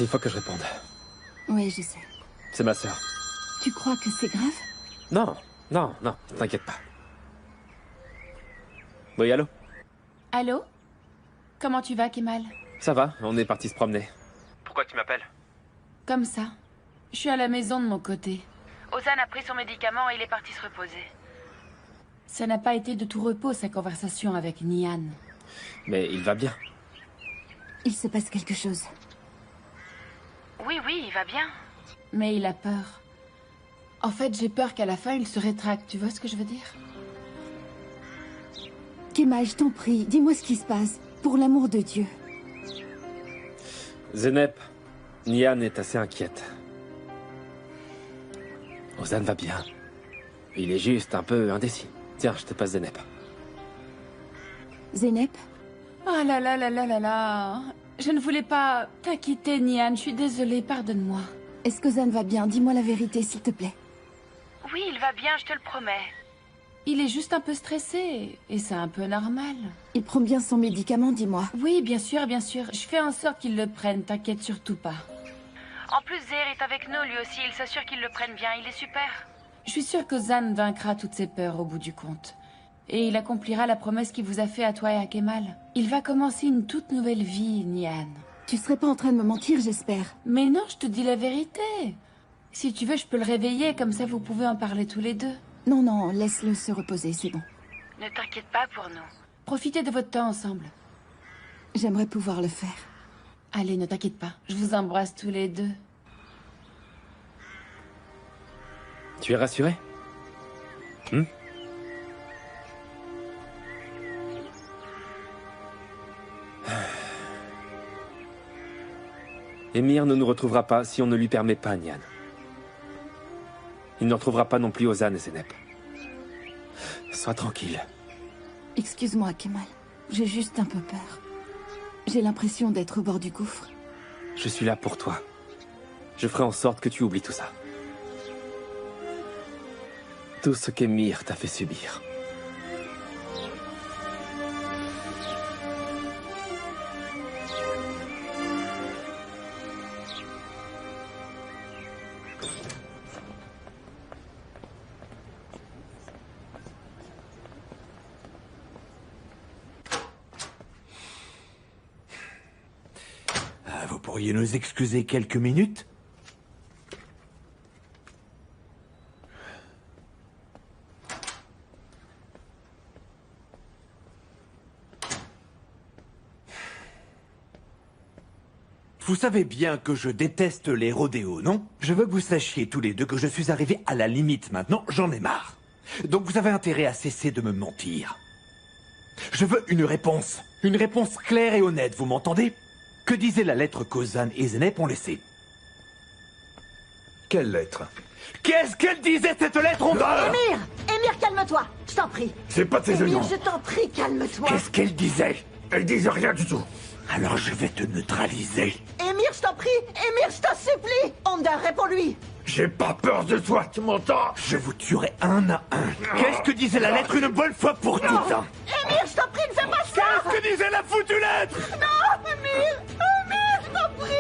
Il faut que je réponde. Oui, je sais. C'est ma sœur. Tu crois que c'est grave? Non, non, non, t'inquiète pas. Oui, allô? Allô? Comment tu vas, Kemal? Ça va, on est parti se promener. Pourquoi tu m'appelles? Comme ça. Je suis à la maison de mon côté. Ozan a pris son médicament et il est parti se reposer. Ça n'a pas été de tout repos, sa conversation avec Nian. Mais il va bien. Il se passe quelque chose. Oui, il va bien. Mais il a peur. En fait, j'ai peur qu'à la fin, il se rétracte. Tu vois ce que je veux dire? Kemal, je t'en prie, dis-moi ce qui se passe. Pour l'amour de Dieu. Zeynep, Nian est assez inquiète. Ozan va bien. Il est juste un peu indécis. Tiens, je te passe Zeynep. Zeynep? Oh là là là là là là. Je ne voulais pas t'inquiéter, Nian. Je suis désolée, pardonne-moi. Est-ce qu'Ozan va bien? Dis-moi la vérité, s'il te plaît. Oui, il va bien, je te le promets. Il est juste un peu stressé, et c'est un peu normal. Il prend bien son médicament, dis-moi. Oui, bien sûr, bien sûr. Je fais en sorte qu'il le prenne, t'inquiète surtout pas. En plus, Zér est avec nous, lui aussi. Il s'assure qu'il le prenne bien, il est super. Je suis sûre qu'Ozan vaincra toutes ses peurs au bout du compte. Et il accomplira la promesse qu'il vous a fait à toi et à Kemal. Il va commencer une toute nouvelle vie, Nian. Tu serais pas en train de me mentir, j'espère. Mais non, je te dis la vérité. Si tu veux, je peux le réveiller, comme ça vous pouvez en parler tous les deux. Non, non, laisse-le se reposer, c'est bon. Ne t'inquiète pas pour nous. Profitez de votre temps ensemble. J'aimerais pouvoir le faire. Allez, ne t'inquiète pas. Je vous embrasse tous les deux. Tu es rassuré? Emir ne nous retrouvera pas si on ne lui permet pas, Nian. Il ne retrouvera pas non plus Ozan et Zeynep. Sois tranquille. Excuse-moi, Kemal. J'ai juste un peu peur. J'ai l'impression d'être au bord du gouffre. Je suis là pour toi. Je ferai en sorte que tu oublies tout ça. Tout ce qu'Emir t'a fait subir. Vous pourriez nous excuser quelques minutes? Vous savez bien que je déteste les rodéos, non? Je veux que vous sachiez tous les deux que je suis arrivé à la limite maintenant, j'en ai marre. Donc vous avez intérêt à cesser de me mentir. Je veux une réponse claire et honnête, vous m'entendez? Que disait la lettre qu'Ozan et Zeynep ont laissée? Quelle lettre? Qu'est-ce qu'elle disait, cette lettre, on donne? Émir, calme-toi, je t'en prie. C'est pas de ces Émir, oignons. je t'en prie, calme-toi. Qu'est-ce qu'elle disait? Elle disent rien du tout. Alors je vais te neutraliser. Émir, je t'en prie. Émir, je t'en supplie. Onda, réponds-lui. J'ai pas peur de toi, tu m'entends? Je vous tuerai un à un. Qu'est-ce que disait la lettre une bonne fois pour toutes? Émir, je t'en prie, ne fais pas ça. Qu'est-ce que disait la foutue lettre? Non, Émir. Émir, je t'en prie.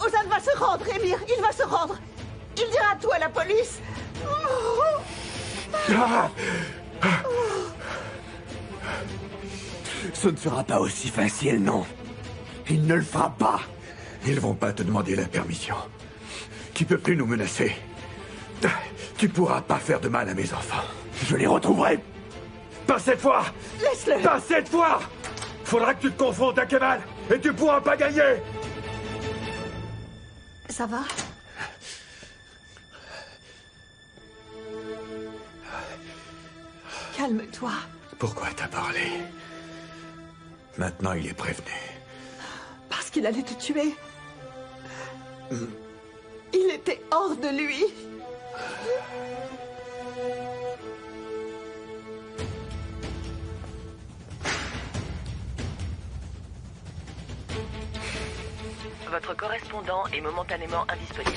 Ozan va se rendre, Émir. Il va se rendre. Il dira tout à la police. Ce ne sera pas aussi facile, non. Il ne le fera pas. Ils vont pas te demander la permission. Tu peux plus nous menacer. Tu pourras pas faire de mal à mes enfants. Je les retrouverai. Pas cette fois! Laisse-le. Pas cette fois! Faudra que tu te confrontes à Kemal et tu pourras pas gagner! Ça va? Calme-toi. Pourquoi t'as parlé? Maintenant il est prévenu. Parce qu'il allait te tuer. Il était hors de lui. Votre correspondant est momentanément indisponible.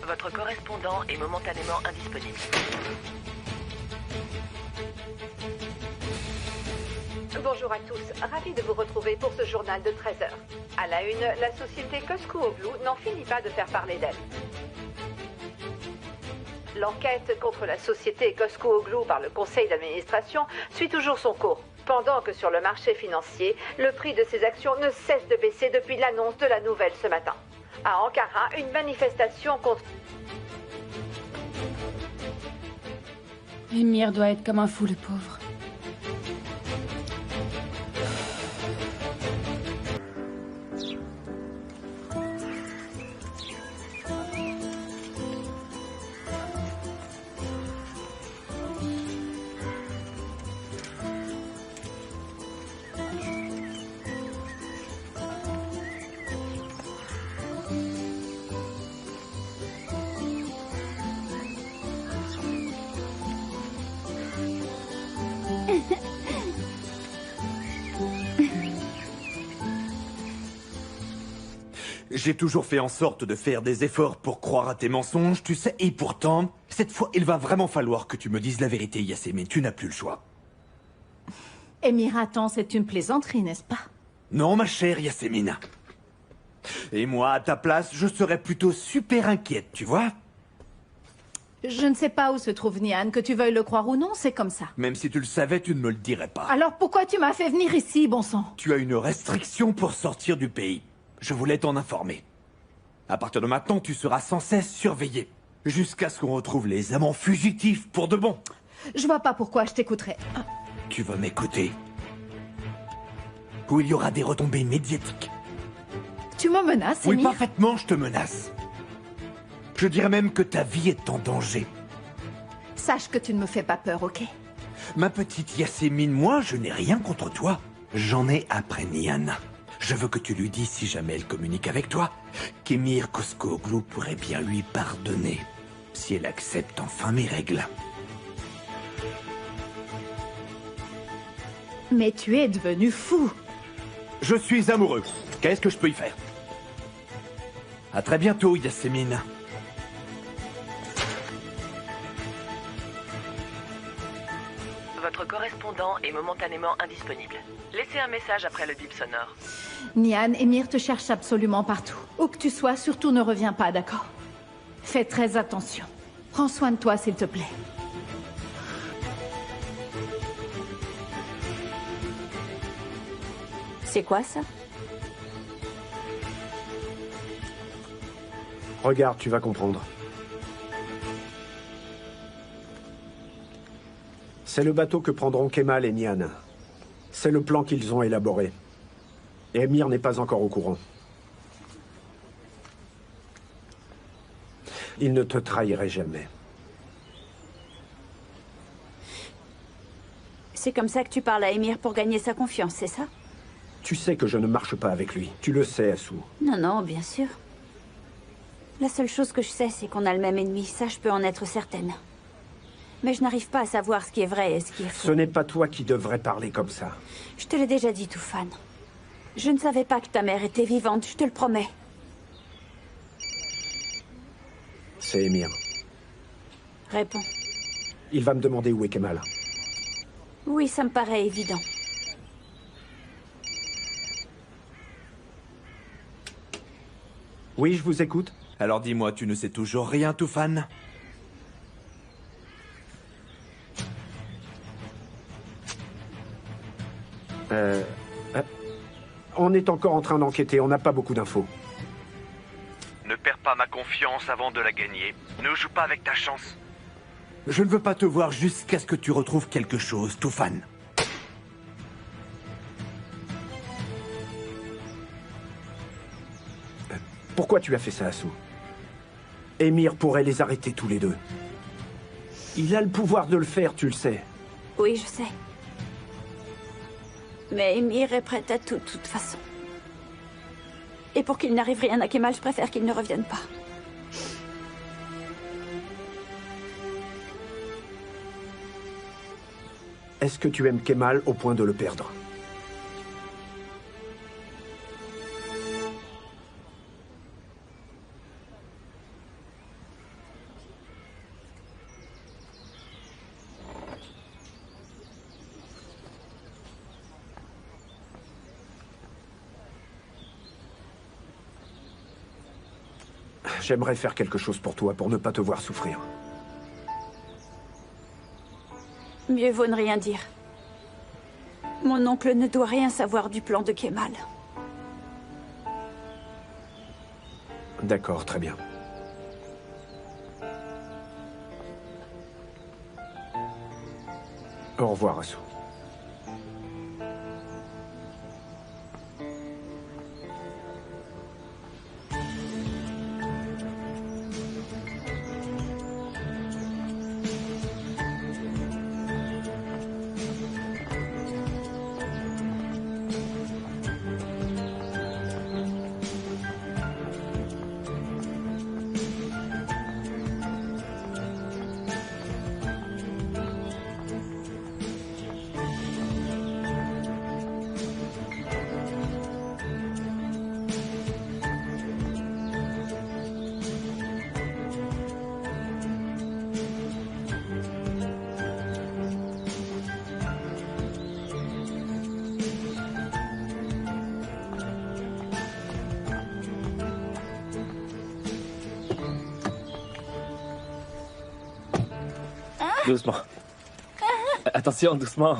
Votre correspondant est momentanément indisponible. Bonjour à tous, ravi de vous retrouver pour ce journal de 13h. À la une, la société Cosco-Oglu n'en finit pas de faire parler d'elle. L'enquête contre la société Cosco-Oglu par le conseil d'administration suit toujours son cours. Pendant que sur le marché financier, le prix de ses actions ne cesse de baisser depuis l'annonce de la nouvelle ce matin. À Ankara, une manifestation contre... Emir doit être comme un fou, le pauvre. J'ai toujours fait en sorte de faire des efforts pour croire à tes mensonges, tu sais, et pourtant, cette fois, il va vraiment falloir que tu me dises la vérité, Yasmine, tu n'as plus le choix. Emir, attends, c'est une plaisanterie, n'est-ce pas? Non, ma chère Yasmine. Et moi, à ta place, je serais plutôt super inquiète, tu vois? Je ne sais pas où se trouve Nian, que tu veuilles le croire ou non, c'est comme ça. Même si tu le savais, tu ne me le dirais pas. Alors pourquoi tu m'as fait venir ici, bon sang? Tu as une restriction pour sortir du pays. Je voulais t'en informer. À partir de maintenant, tu seras sans cesse surveillé. Jusqu'à ce qu'on retrouve les amants fugitifs pour de bon. Je vois pas pourquoi je t'écouterais. Tu vas m'écouter. Ou il y aura des retombées médiatiques. Tu me menaces, Oui, Emir? parfaitement, je te menace. Je dirais même que ta vie est en danger. Sache que tu ne me fais pas peur, ok? Ma petite Yasmine, moi, je n'ai rien contre toi. J'en ai après Nian. Je veux que tu lui dises, si jamais elle communique avec toi, qu'Emir Cosco-Oglu pourrait bien lui pardonner, si elle accepte enfin mes règles. Mais tu es devenu fou. Je suis amoureux. Qu'est-ce que je peux y faire? À très bientôt, Yasmine. Votre correspondant est momentanément indisponible. Laissez un message après le bip sonore. Nian, Emir te cherche absolument partout. Où que tu sois, surtout ne reviens pas, d'accord? Fais très attention. Prends soin de toi, s'il te plaît. C'est quoi ça? Regarde, tu vas comprendre. C'est le bateau que prendront Kemal et Nian. C'est le plan qu'ils ont élaboré. Et Emir n'est pas encore au courant. Il ne te trahirait jamais. C'est comme ça que tu parles à Emir pour gagner sa confiance, c'est ça? Tu sais que je ne marche pas avec lui. Tu le sais, Assou. Non, non, bien sûr. La seule chose que je sais, c'est qu'on a le même ennemi. Ça, je peux en être certaine. Mais je n'arrive pas à savoir ce qui est vrai et ce qui est faux. Ce n'est pas toi qui devrais parler comme ça. Je te l'ai déjà dit, Toufan. Je ne savais pas que ta mère était vivante, je te le promets. C'est Emir. Réponds. Il va me demander où est Kemal. Oui, ça me paraît évident. Oui, je vous écoute. Alors dis-moi, tu ne sais toujours rien, Toufan? On est encore en train d'enquêter, on n'a pas beaucoup d'infos. Ne perds pas ma confiance avant de la gagner. Ne joue pas avec ta chance. Je ne veux pas te voir jusqu'à ce que tu retrouves quelque chose, Toufan. Pourquoi tu as fait ça, Assou? Emir pourrait les arrêter tous les deux. Il a le pouvoir de le faire, tu le sais. Oui, je sais. Mais Emir est prêt à tout, de toute façon. Et pour qu'il n'arrive rien à Kemal, je préfère qu'il ne revienne pas. Est-ce que tu aimes Kemal au point de le perdre? J'aimerais faire quelque chose pour toi, pour ne pas te voir souffrir. Mieux vaut ne rien dire. Mon oncle ne doit rien savoir du plan de Kemal. D'accord, très bien. Au revoir, Asu. Doucement. Attention, doucement.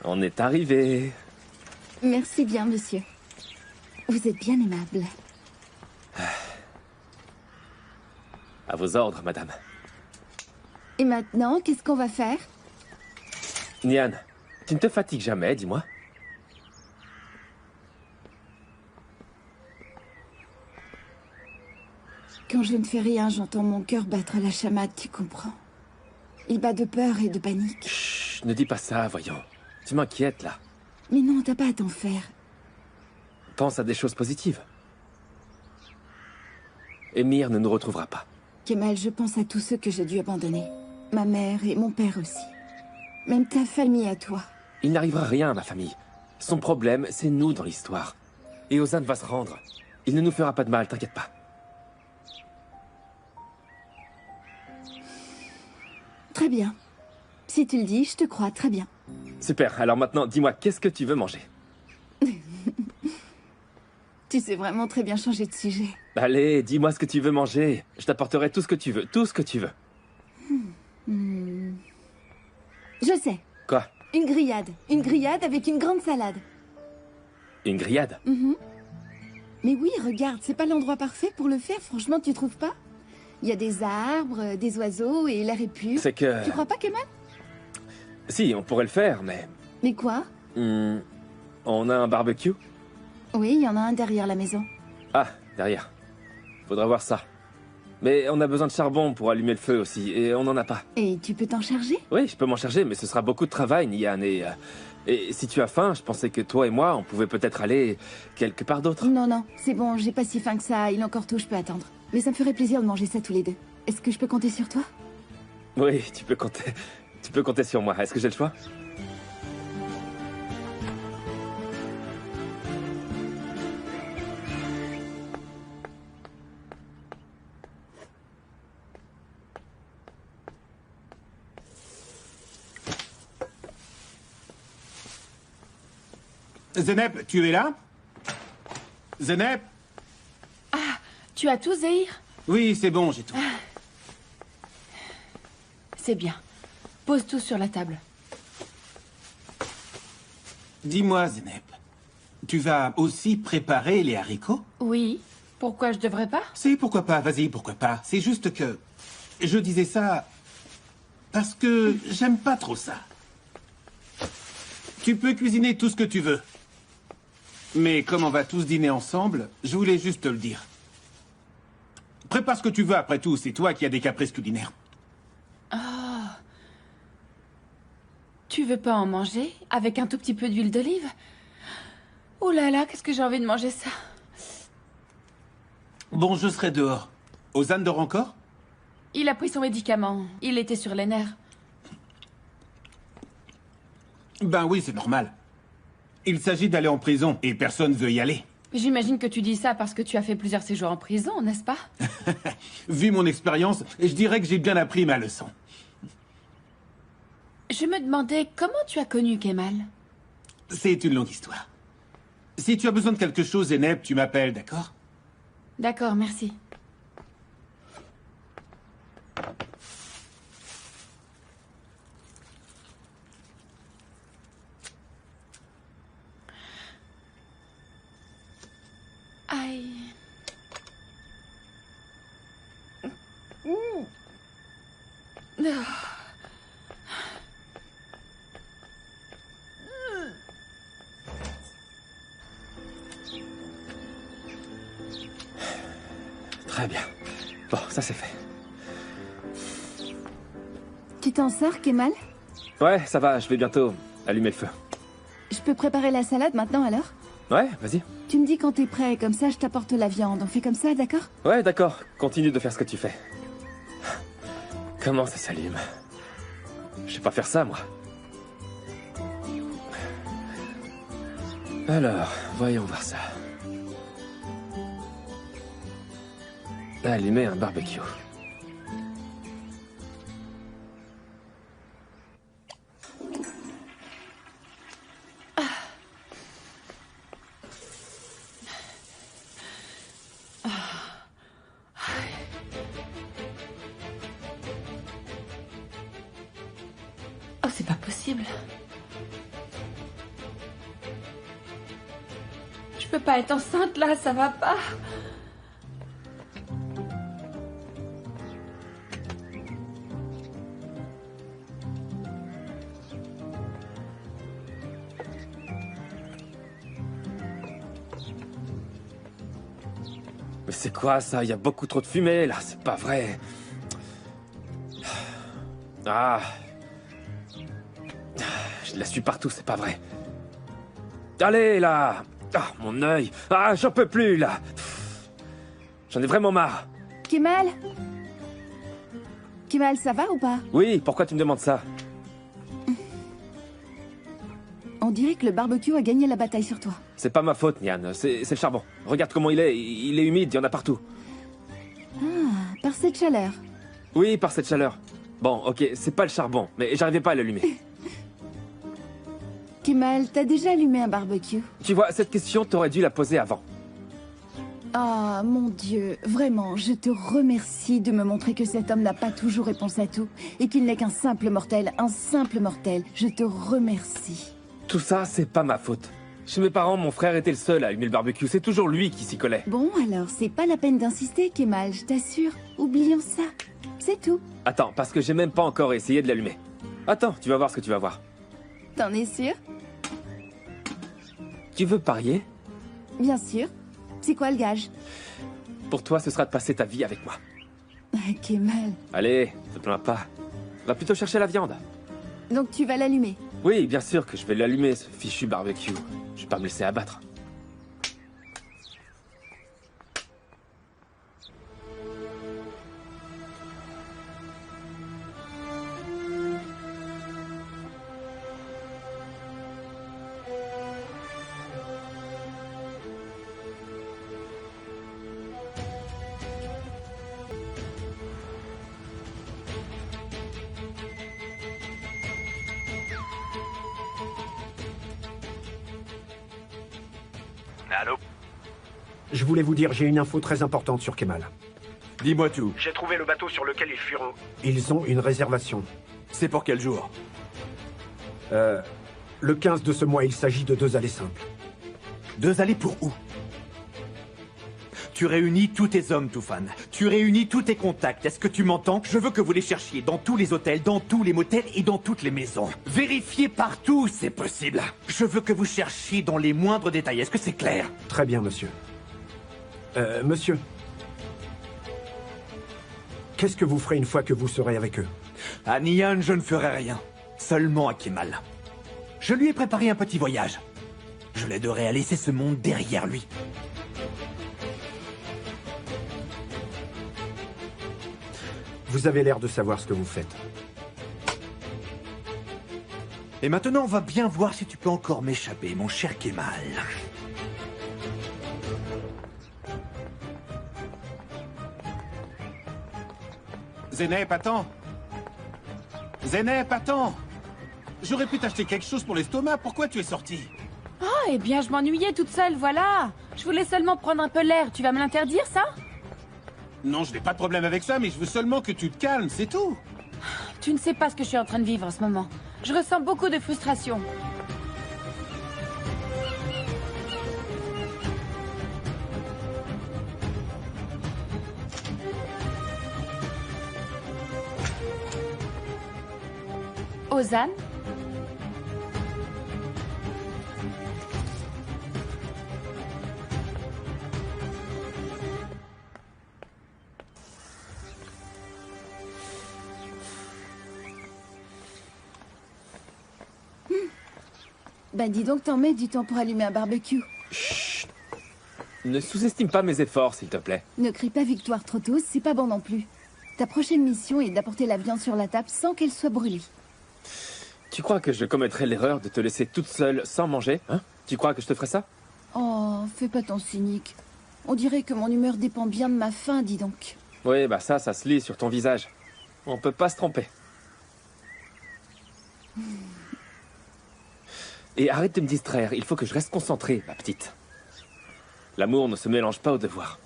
On est arrivé. Merci bien, monsieur. Vous êtes bien aimable. À vos ordres, madame. Et maintenant, qu'est-ce qu'on va faire? Nian, tu ne te fatigues jamais, dis-moi. Quand je ne fais rien, j'entends mon cœur battre la chamade, tu comprends? Il bat de peur et de panique. Chut, ne dis pas ça, voyons. Tu m'inquiètes, là. Mais non, t'as pas à t'en faire. Pense à des choses positives. Émir ne nous retrouvera pas. Kemal, je pense à tous ceux que j'ai dû abandonner. Ma mère et mon père aussi. Même ta famille à toi. Il n'arrivera rien à ma famille. Son problème, c'est nous dans l'histoire. Et Ozan va se rendre. Il ne nous fera pas de mal, t'inquiète pas. Très bien. Si tu le dis, je te crois, très bien. Super, alors maintenant, dis-moi, qu'est-ce que tu veux manger? Tu sais vraiment très bien changer de sujet. Allez, dis-moi ce que tu veux manger. Je t'apporterai tout ce que tu veux, tout ce que tu veux. Je sais. Quoi? Une grillade. Une grillade avec une grande salade. Une grillade? Mais oui, regarde, c'est pas l'endroit parfait pour le faire, franchement, tu trouves pas? Il y a des arbres, des oiseaux et l'air est pur. C'est que... Tu crois pas, Kemal? Si, on pourrait le faire, mais... Mais quoi? On a un barbecue? Oui, il y en a un derrière la maison. Ah, derrière. Faudra voir ça. Mais on a besoin de charbon pour allumer le feu aussi, et on n'en a pas. Et tu peux t'en charger? Oui, je peux m'en charger, mais ce sera beaucoup de travail, Nian, et si tu as faim, je pensais que toi et moi, on pouvait peut-être aller quelque part d'autre. Non, non, c'est bon, j'ai pas si faim que ça, il est encore tôt, je peux attendre. Mais ça me ferait plaisir de manger ça tous les deux. Est-ce que je peux compter sur toi? Oui, tu peux compter sur moi. Est-ce que j'ai le choix? Zenep, tu es là? Zenep? Ah, tu as tout, Zéhir? Oui, c'est bon, j'ai tout. C'est bien. Pose tout sur la table. Dis-moi, Zenep, tu vas aussi préparer les haricots? Oui. Pourquoi je devrais pas? Si, pourquoi pas, vas-y, pourquoi pas. C'est juste que... Je disais ça... parce que j'aime pas trop ça. Tu peux cuisiner tout ce que tu veux. Mais comme on va tous dîner ensemble, je voulais juste te le dire. Prépare ce que tu veux après tout, c'est toi qui as des caprices culinaires. Oh. Tu veux pas en manger? Avec un tout petit peu d'huile d'olive? Oh là là, qu'est-ce que j'ai envie de manger ça? Bon, je serai dehors. Ozan dort encore? Il a pris son médicament. Il était sur les nerfs. Ben oui, c'est normal. Il s'agit d'aller en prison et personne veut y aller. J'imagine que tu dis ça parce que tu as fait plusieurs séjours en prison, n'est-ce pas? Vu mon expérience, je dirais que j'ai bien appris ma leçon. Je me demandais comment tu as connu Kemal. C'est une longue histoire. Si tu as besoin de quelque chose, Zeynep, tu m'appelles, d'accord? D'accord, merci. Aïe. Très bien. Bon, ça c'est fait. Tu t'en sors, Kemal? Ouais, ça va, je vais bientôt allumer le feu. Je peux préparer la salade maintenant alors? Ouais, vas-y. Tu me dis quand t'es prêt, comme ça je t'apporte la viande. On fait comme ça, d'accord? Ouais, d'accord. Continue de faire ce que tu fais. Comment ça s'allume? Je sais pas faire ça, moi. Alors, voyons voir ça. Allumer un barbecue. Oh, c'est pas possible. Je peux pas être enceinte là, ça va pas. Mais c'est quoi ça? Il y a beaucoup trop de fumée là, c'est pas vrai. Ah. Je la suis partout, c'est pas vrai. Allez là. Ah, mon œil. Ah, j'en peux plus là. J'en ai vraiment marre. Kemal? Kemal, ça va ou pas? Oui, pourquoi tu me demandes ça? On dirait que le barbecue a gagné la bataille sur toi. C'est pas ma faute, Nian. C'est le charbon. Regarde comment il est. Il est humide, il y en a partout. Ah, par cette chaleur. Oui, par cette chaleur. Bon, ok, c'est pas le charbon, mais j'arrivais pas à l'allumer. Kemal, t'as déjà allumé un barbecue? Tu vois, cette question, t'aurais dû la poser avant. Ah, mon Dieu, vraiment, je te remercie de me montrer que cet homme n'a pas toujours réponse à tout et qu'il n'est qu'un simple mortel, un simple mortel. Je te remercie. Tout ça, c'est pas ma faute. Chez mes parents, mon frère était le seul à allumer le barbecue. C'est toujours lui qui s'y collait. Bon, alors, c'est pas la peine d'insister, Kemal, je t'assure. Oublions ça. C'est tout. Attends, parce que j'ai même pas encore essayé de l'allumer. Attends, tu vas voir ce que tu vas voir. T'en es sûr? Tu veux parier? Bien sûr. C'est quoi le gage? Pour toi, ce sera de passer ta vie avec moi. Kemal. Allez, te plains pas. Va plutôt chercher la viande. Donc tu vas l'allumer? Oui, bien sûr que je vais l'allumer, ce fichu barbecue. Je vais pas me laisser abattre. Allô? Je voulais vous dire, j'ai une info très importante sur Kemal. Dis-moi tout. J'ai trouvé le bateau sur lequel ils fuiront. Ils ont une réservation. C'est pour quel jour? Le 15 de ce mois, il s'agit de 2 allées simples. 2 allées pour où? Tu réunis tous tes hommes, Toufan. Tu réunis tous tes contacts. Est-ce que tu m'entends? Je veux que vous les cherchiez dans tous les hôtels, dans tous les motels et dans toutes les maisons. Vérifiez partout, c'est possible. Je veux que vous cherchiez dans les moindres détails. Est-ce que c'est clair? Très bien, monsieur. Monsieur. Qu'est-ce que vous ferez une fois que vous serez avec eux? À Nian, je ne ferai rien. Seulement à Kemal. Je lui ai préparé un petit voyage. Je l'aiderai à laisser ce monde derrière lui. Vous avez l'air de savoir ce que vous faites. Et maintenant, on va bien voir si tu peux encore m'échapper, mon cher Kemal. Zeynep, attends. Zeynep, attends. J'aurais pu t'acheter quelque chose pour l'estomac. Pourquoi tu es sorti? Oh, eh bien, je m'ennuyais toute seule, voilà. Je voulais seulement prendre un peu l'air. Tu vas me l'interdire, ça? Non, je n'ai pas de problème avec ça, mais je veux seulement que tu te calmes, c'est tout. Tu ne sais pas ce que je suis en train de vivre en ce moment. Je ressens beaucoup de frustration. Ozan? Bah dis donc, t'en mets du temps pour allumer un barbecue. Chut. Ne sous-estime pas mes efforts, s'il te plaît. Ne crie pas victoire trop tôt, c'est pas bon non plus. Ta prochaine mission est d'apporter la viande sur la table sans qu'elle soit brûlée. Tu crois que je commettrais l'erreur de te laisser toute seule sans manger, hein? Tu crois que je te ferais ça? Oh, fais pas ton cynique. On dirait que mon humeur dépend bien de ma faim, dis donc. Oui, bah ça se lit sur ton visage. On peut pas se tromper. Et arrête de me distraire, il faut que je reste concentré, ma petite. L'amour ne se mélange pas au devoir.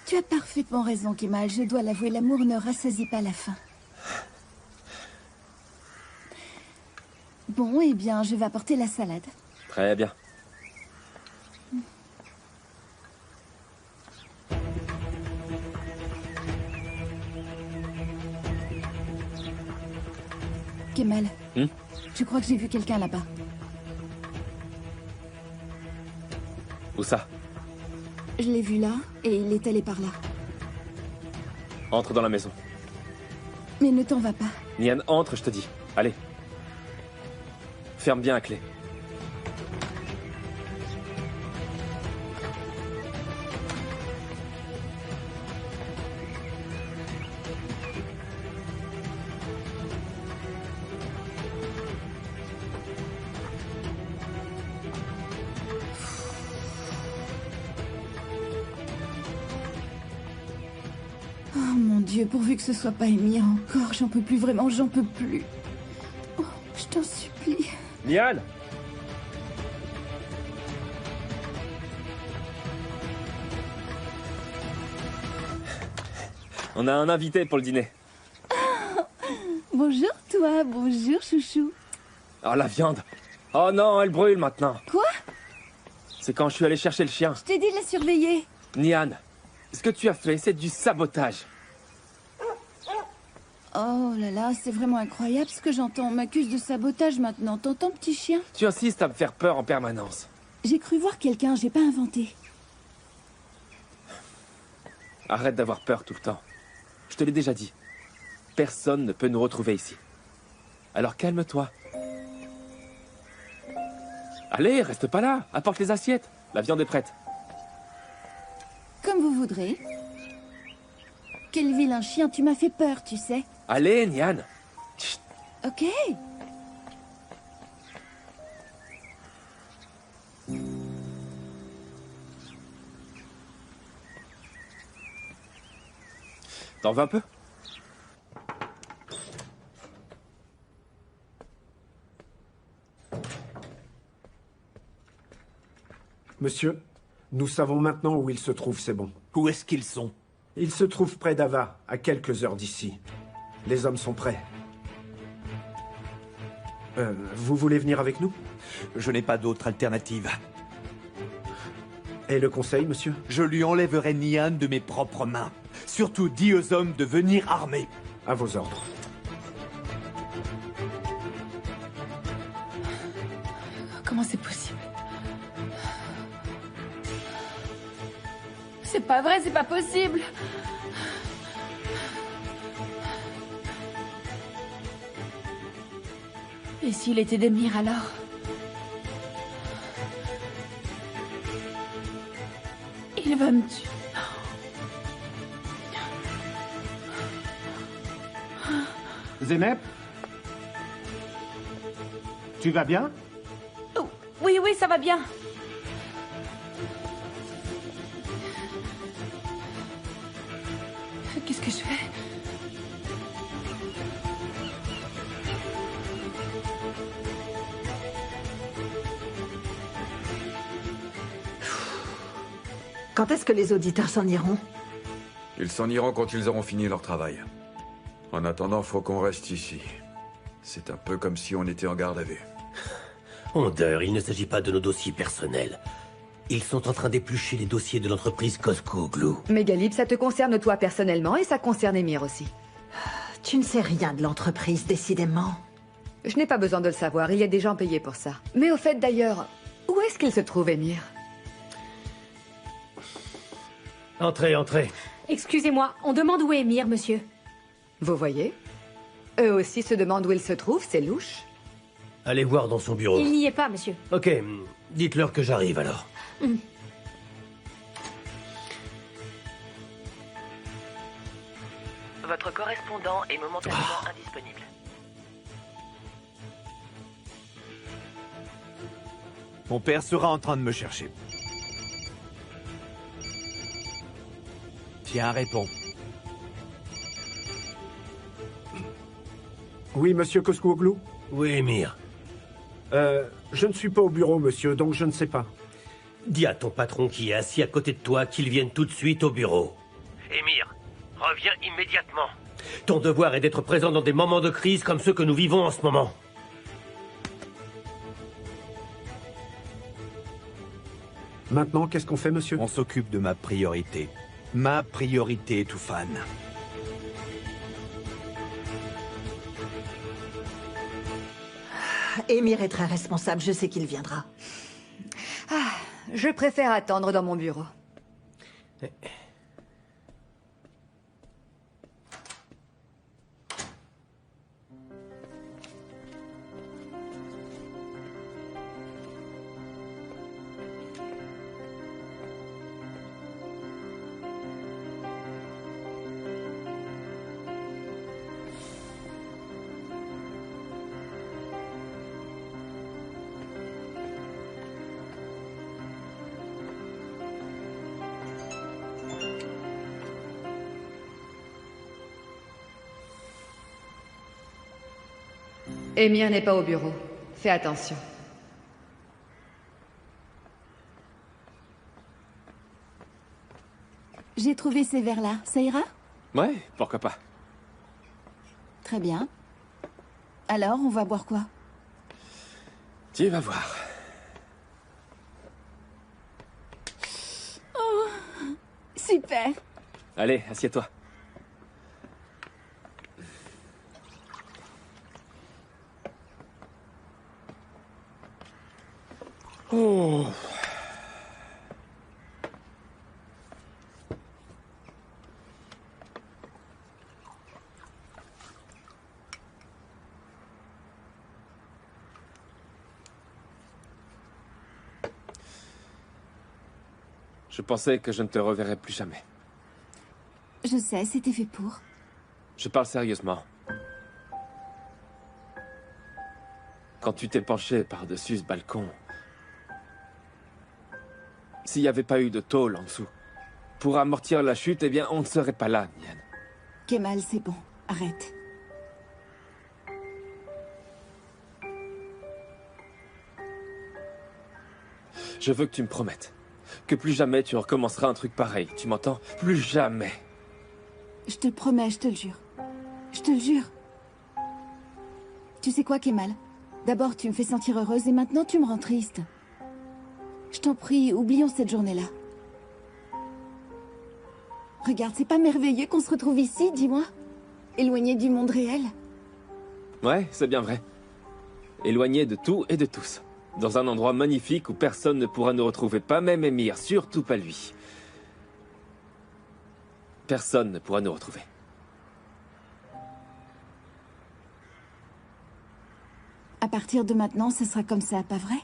Tu as parfaitement raison, Kemal. Je dois l'avouer, l'amour ne rassasie pas la faim. Bon, eh bien, je vais apporter la salade. Très bien. Kemal, je crois que j'ai vu quelqu'un là-bas. Où ça? Je l'ai vu là, et il est allé par là. Entre dans la maison. Mais ne t'en va pas. Nian, entre, je te dis. Allez. Ferme bien à clé. Oh mon Dieu, pourvu que ce soit pas Émir encore, j'en peux plus, vraiment, j'en peux plus. Oh, je t'en supplie. Nian! On a un invité pour le dîner. Bonjour toi, bonjour chouchou. Oh, la viande. Oh non, elle brûle maintenant. Quoi? C'est quand je suis allé chercher le chien. Je t'ai dit de la surveiller. Nian, ce que tu as fait, c'est du sabotage. Oh là là, c'est vraiment incroyable ce que j'entends. On m'accuse de sabotage maintenant. T'entends, petit chien? Tu insistes à me faire peur en permanence. J'ai cru voir quelqu'un, j'ai pas inventé. Arrête d'avoir peur tout le temps. Je te l'ai déjà dit. Personne ne peut nous retrouver ici. Alors calme-toi. Allez, reste pas là. Apporte les assiettes. La viande est prête. Comme vous voudrez. Quel vilain chien, tu m'as fait peur, tu sais. Allez, Nian. Chut. Ok. T'en veux un peu? Monsieur, nous savons maintenant où ils se trouvent, c'est bon. Où est-ce qu'ils sont? Ils se trouvent près d'Ava, à quelques heures d'ici. Les hommes sont prêts. Vous voulez venir avec nous? Je n'ai pas d'autre alternative. Et le conseil, monsieur? Je lui enlèverai Nian de mes propres mains. Surtout, dis aux hommes de venir armés. À vos ordres. Comment c'est possible? C'est pas vrai, c'est pas possible. Et s'il était d'Emir alors? Il va me tuer. Zeynep? Tu vas bien? Oh, oui, oui, ça va bien. Qu'est-ce que je fais? Quand est-ce que les auditeurs s'en iront? Ils s'en iront quand ils auront fini leur travail. En attendant, faut qu'on reste ici. C'est un peu comme si on était en garde à vue. Onder, il ne s'agit pas de nos dossiers personnels. Ils sont en train d'éplucher les dossiers de l'entreprise Cosco Glue. Mégalib, ça te concerne toi personnellement et ça concerne Émir aussi. Tu ne sais rien de l'entreprise, décidément. Je n'ai pas besoin de le savoir, il y a des gens payés pour ça. Mais au fait d'ailleurs, où est-ce qu'il se trouve, Émir? Entrez, entrez. Excusez-moi, on demande où est Émir, monsieur. Vous voyez? Eux aussi se demandent où il se trouve, c'est louche. Allez voir dans son bureau. Il n'y est pas, monsieur. Ok, dites-leur que j'arrive alors. Votre correspondant est momentanément indisponible. Mon père sera en train de me chercher. Tiens, réponds. Oui, monsieur Cosco-Glue? Oui, Émir. Je ne suis pas au bureau, monsieur, donc je ne sais pas. Dis à ton patron qui est assis à côté de toi qu'il vienne tout de suite au bureau. Émir, reviens immédiatement. Ton devoir est d'être présent dans des moments de crise comme ceux que nous vivons en ce moment. Maintenant, qu'est-ce qu'on fait, monsieur? On s'occupe de ma priorité. Ma priorité, Toufan. Émir est très responsable, je sais qu'il viendra. Ah, je préfère attendre dans mon bureau. Émir n'est pas au bureau. Fais attention. J'ai trouvé ces verres-là. Ça ira? Ouais, pourquoi pas. Très bien. Alors, on va boire quoi? Tu vas voir. Oh, super. Allez, assieds-toi. Oh. Je pensais que je ne te reverrais plus jamais. Je sais, c'était fait pour. Je parle sérieusement. Quand tu t'es penché par-dessus ce balcon, s'il n'y avait pas eu de tôle en dessous, pour amortir la chute, eh bien, on ne serait pas là, Nian. Kemal, c'est bon. Arrête. Je veux que tu me promettes que plus jamais tu recommenceras un truc pareil. Tu m'entends? Plus jamais. Je te le promets, je te le jure. Je te le jure. Tu sais quoi, Kemal? D'abord, tu me fais sentir heureuse et maintenant, tu me rends triste. Je t'en prie, oublions cette journée-là. Regarde, c'est pas merveilleux qu'on se retrouve ici, dis-moi? Éloigné du monde réel. Ouais, c'est bien vrai. Éloigné de tout et de tous. Dans un endroit magnifique où personne ne pourra nous retrouver. Pas même Émir, surtout pas lui. Personne ne pourra nous retrouver. À partir de maintenant, ce sera comme ça, pas vrai?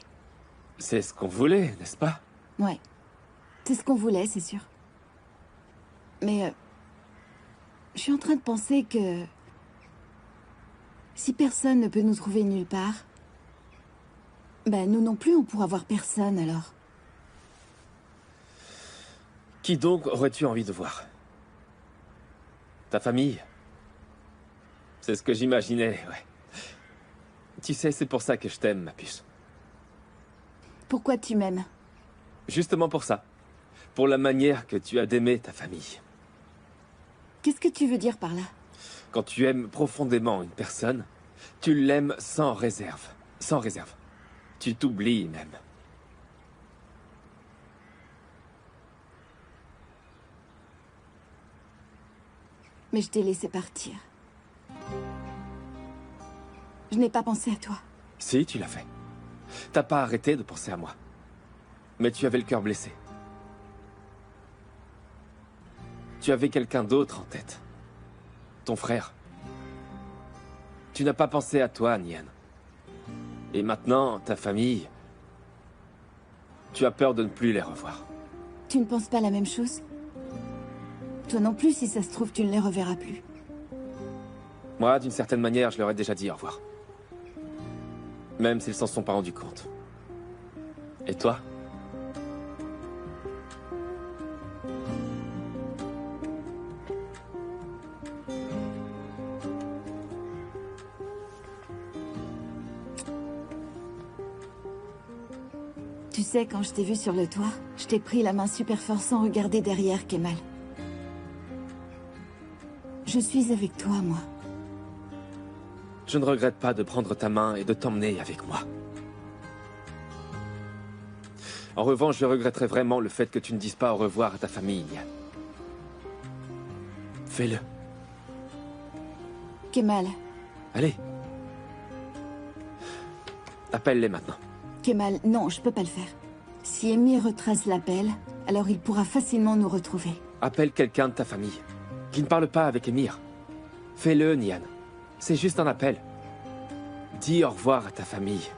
C'est ce qu'on voulait, n'est-ce pas? Ouais. C'est ce qu'on voulait, c'est sûr. Mais... je suis en train de penser que... si personne ne peut nous trouver nulle part... ben, nous non plus, on pourra voir personne, alors. Qui donc aurais-tu envie de voir? Ta famille? C'est ce que j'imaginais, ouais. Tu sais, c'est pour ça que je t'aime, ma puce. Pourquoi tu m'aimes? Justement pour ça. pour la manière que tu as d'aimer ta famille. Qu'est-ce que tu veux dire par là? Quand tu aimes profondément une personne, tu l'aimes sans réserve. Sans réserve. Tu t'oublies même. Mais je t'ai laissé partir. Je n'ai pas pensé à toi. Si, tu l'as fait. T'as pas arrêté de penser à moi. Mais tu avais le cœur blessé. Tu avais quelqu'un d'autre en tête. Ton frère. Tu n'as pas pensé à toi, Nian. Et maintenant, ta famille... Tu as peur de ne plus les revoir. Tu ne penses pas la même chose? Toi non plus, si ça se trouve, tu ne les reverras plus. Moi, d'une certaine manière, je leur ai déjà dit au revoir. Même s'ils s'en sont pas rendus compte. Et toi? Tu sais, quand je t'ai vu sur le toit, je t'ai pris la main super fort sans regarder derrière, Kemal. Je suis avec toi, moi. Je ne regrette pas de prendre ta main et de t'emmener avec moi. En revanche, je regretterais vraiment le fait que tu ne dises pas au revoir à ta famille, Nian. Fais-le. Kemal. Allez. Appelle-les maintenant. Kemal, non, je peux pas le faire. Si Émir retrace l'appel, alors il pourra facilement nous retrouver. Appelle quelqu'un de ta famille, qui ne parle pas avec Émir. Fais-le, Nian. C'est juste un appel. Dis au revoir à ta famille.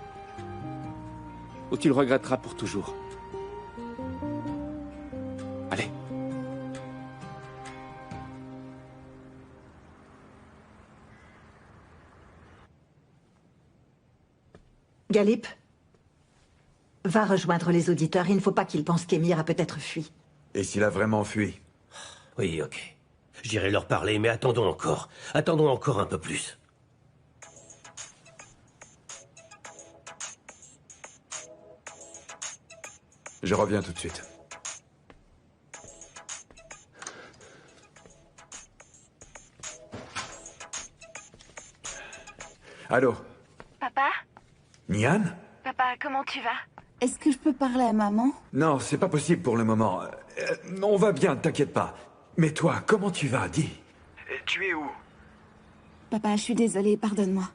Ou tu le regretteras pour toujours. Allez. Galip, va rejoindre les auditeurs. Il ne faut pas qu'ils pensent qu'Émir a peut-être fui. Et s'il a vraiment fui? Oui, ok. J'irai leur parler, mais attendons encore. Attendons encore un peu plus. Je reviens tout de suite. Allô? Papa? Nian? Papa, comment tu vas? Est-ce que je peux parler à maman? Non, c'est pas possible pour le moment. On va bien, t'inquiète pas. Mais toi, comment tu vas? Dis. Tu es où? Papa, je suis désolée, pardonne-moi.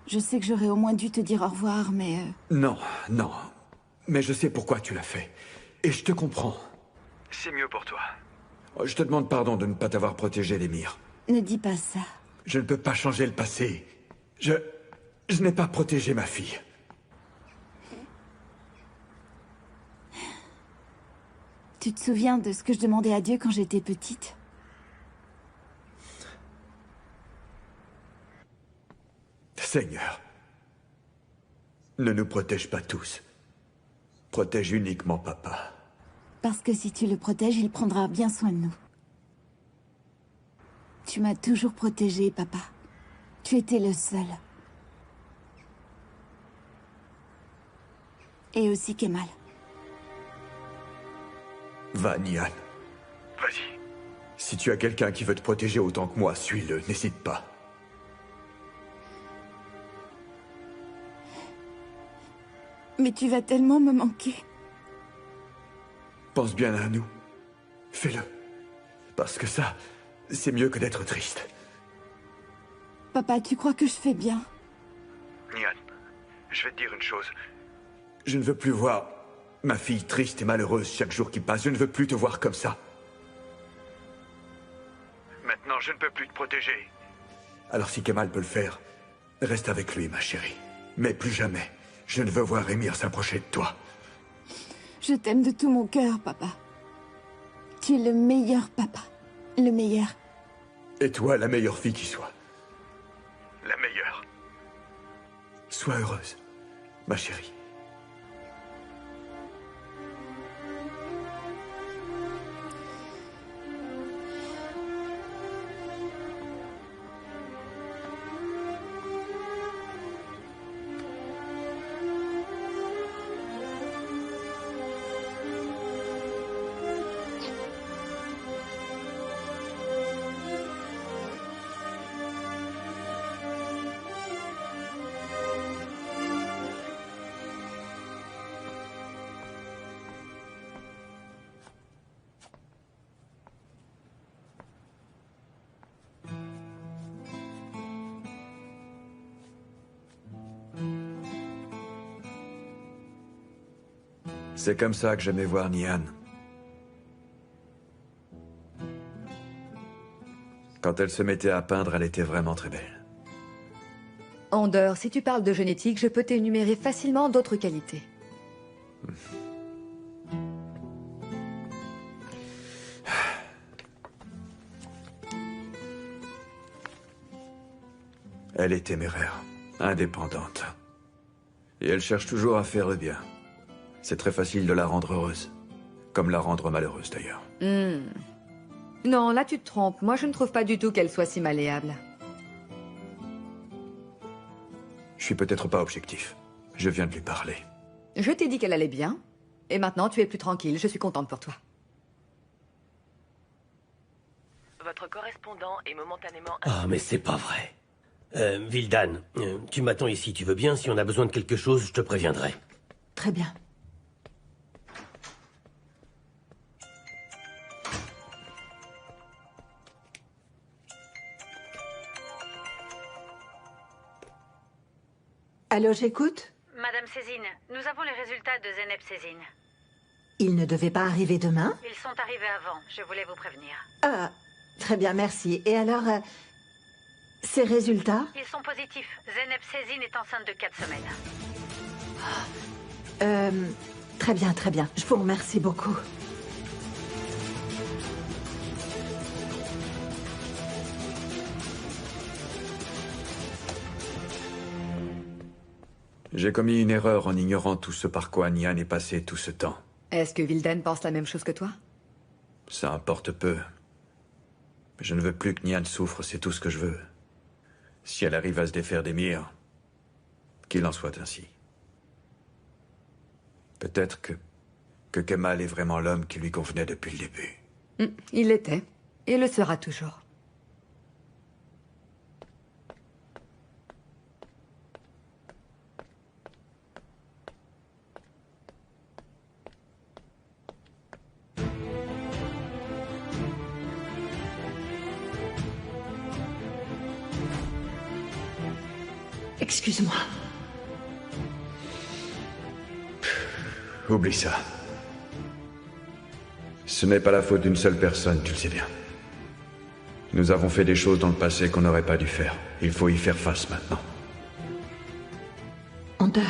Je sais que j'aurais au moins dû te dire au revoir, mais... Non, non. Mais je sais pourquoi tu l'as fait. Et je te comprends. C'est mieux pour toi. Je te demande pardon de ne pas t'avoir protégé d'Émir. Ne dis pas ça. Je ne peux pas changer le passé. Je n'ai pas protégé ma fille. Tu te souviens de ce que je demandais à Dieu quand j'étais petite? Seigneur, ne nous protège pas tous. Protège uniquement papa. Parce que si tu le protèges, il prendra bien soin de nous. Tu m'as toujours protégée, papa. Tu étais le seul. Et aussi Kemal. Va, Nian. Vas-y. Si tu as quelqu'un qui veut te protéger autant que moi, suis-le, n'hésite pas. Mais tu vas tellement me manquer. Pense bien à nous. Fais-le. Parce que ça, c'est mieux que d'être triste. Papa, tu crois que je fais bien? Nian, je vais te dire une chose. Je ne veux plus voir ma fille triste et malheureuse chaque jour qui passe. Je ne veux plus te voir comme ça. Maintenant, je ne peux plus te protéger. Alors si Kemal peut le faire, reste avec lui, ma chérie. Mais plus jamais, je ne veux voir Émir s'approcher de toi. Je t'aime de tout mon cœur, papa. Tu es le meilleur papa. Le meilleur. Et toi, la meilleure fille qui soit. La meilleure. Sois heureuse, ma chérie. C'est comme ça que j'aimais voir Nian. Quand elle se mettait à peindre, elle était vraiment très belle. Ander, si tu parles de génétique, je peux t'énumérer facilement d'autres qualités. Elle est téméraire, indépendante. Et elle cherche toujours à faire le bien. C'est très facile de la rendre heureuse. Comme la rendre malheureuse, d'ailleurs. Non, là tu te trompes. Moi, je ne trouve pas du tout qu'elle soit si malléable. Je suis peut-être pas objectif. Je viens de lui parler. Je t'ai dit qu'elle allait bien. Et maintenant, tu es plus tranquille. Je suis contente pour toi. Votre correspondant est momentanément... Ah, mais c'est pas vrai. Vildan, tu m'attends ici, tu veux bien? Si on a besoin de quelque chose, je te préviendrai. Très bien. Allô, j'écoute? Madame Césine, nous avons les résultats de Zeynep Césine. Ils ne devaient pas arriver demain? Ils sont arrivés avant, je voulais vous prévenir. Ah, très bien, merci. Et alors, ces résultats? Ils sont positifs. Zeynep Césine est enceinte de 4 semaines. Très bien, très bien. Je vous remercie beaucoup. J'ai commis une erreur en ignorant tout ce par quoi Nian est passé tout ce temps. Est-ce que Vildan pense la même chose que toi? Ça importe peu. Je ne veux plus que Nian souffre, c'est tout ce que je veux. Si elle arrive à se défaire d'Emir, qu'il en soit ainsi. Peut-être que Kemal est vraiment l'homme qui lui convenait depuis le début. Il l'était. Et le sera toujours. Excuse-moi. Oublie ça. Ce n'est pas la faute d'une seule personne, tu le sais bien. Nous avons fait des choses dans le passé qu'on n'aurait pas dû faire. Il faut y faire face maintenant. Ander,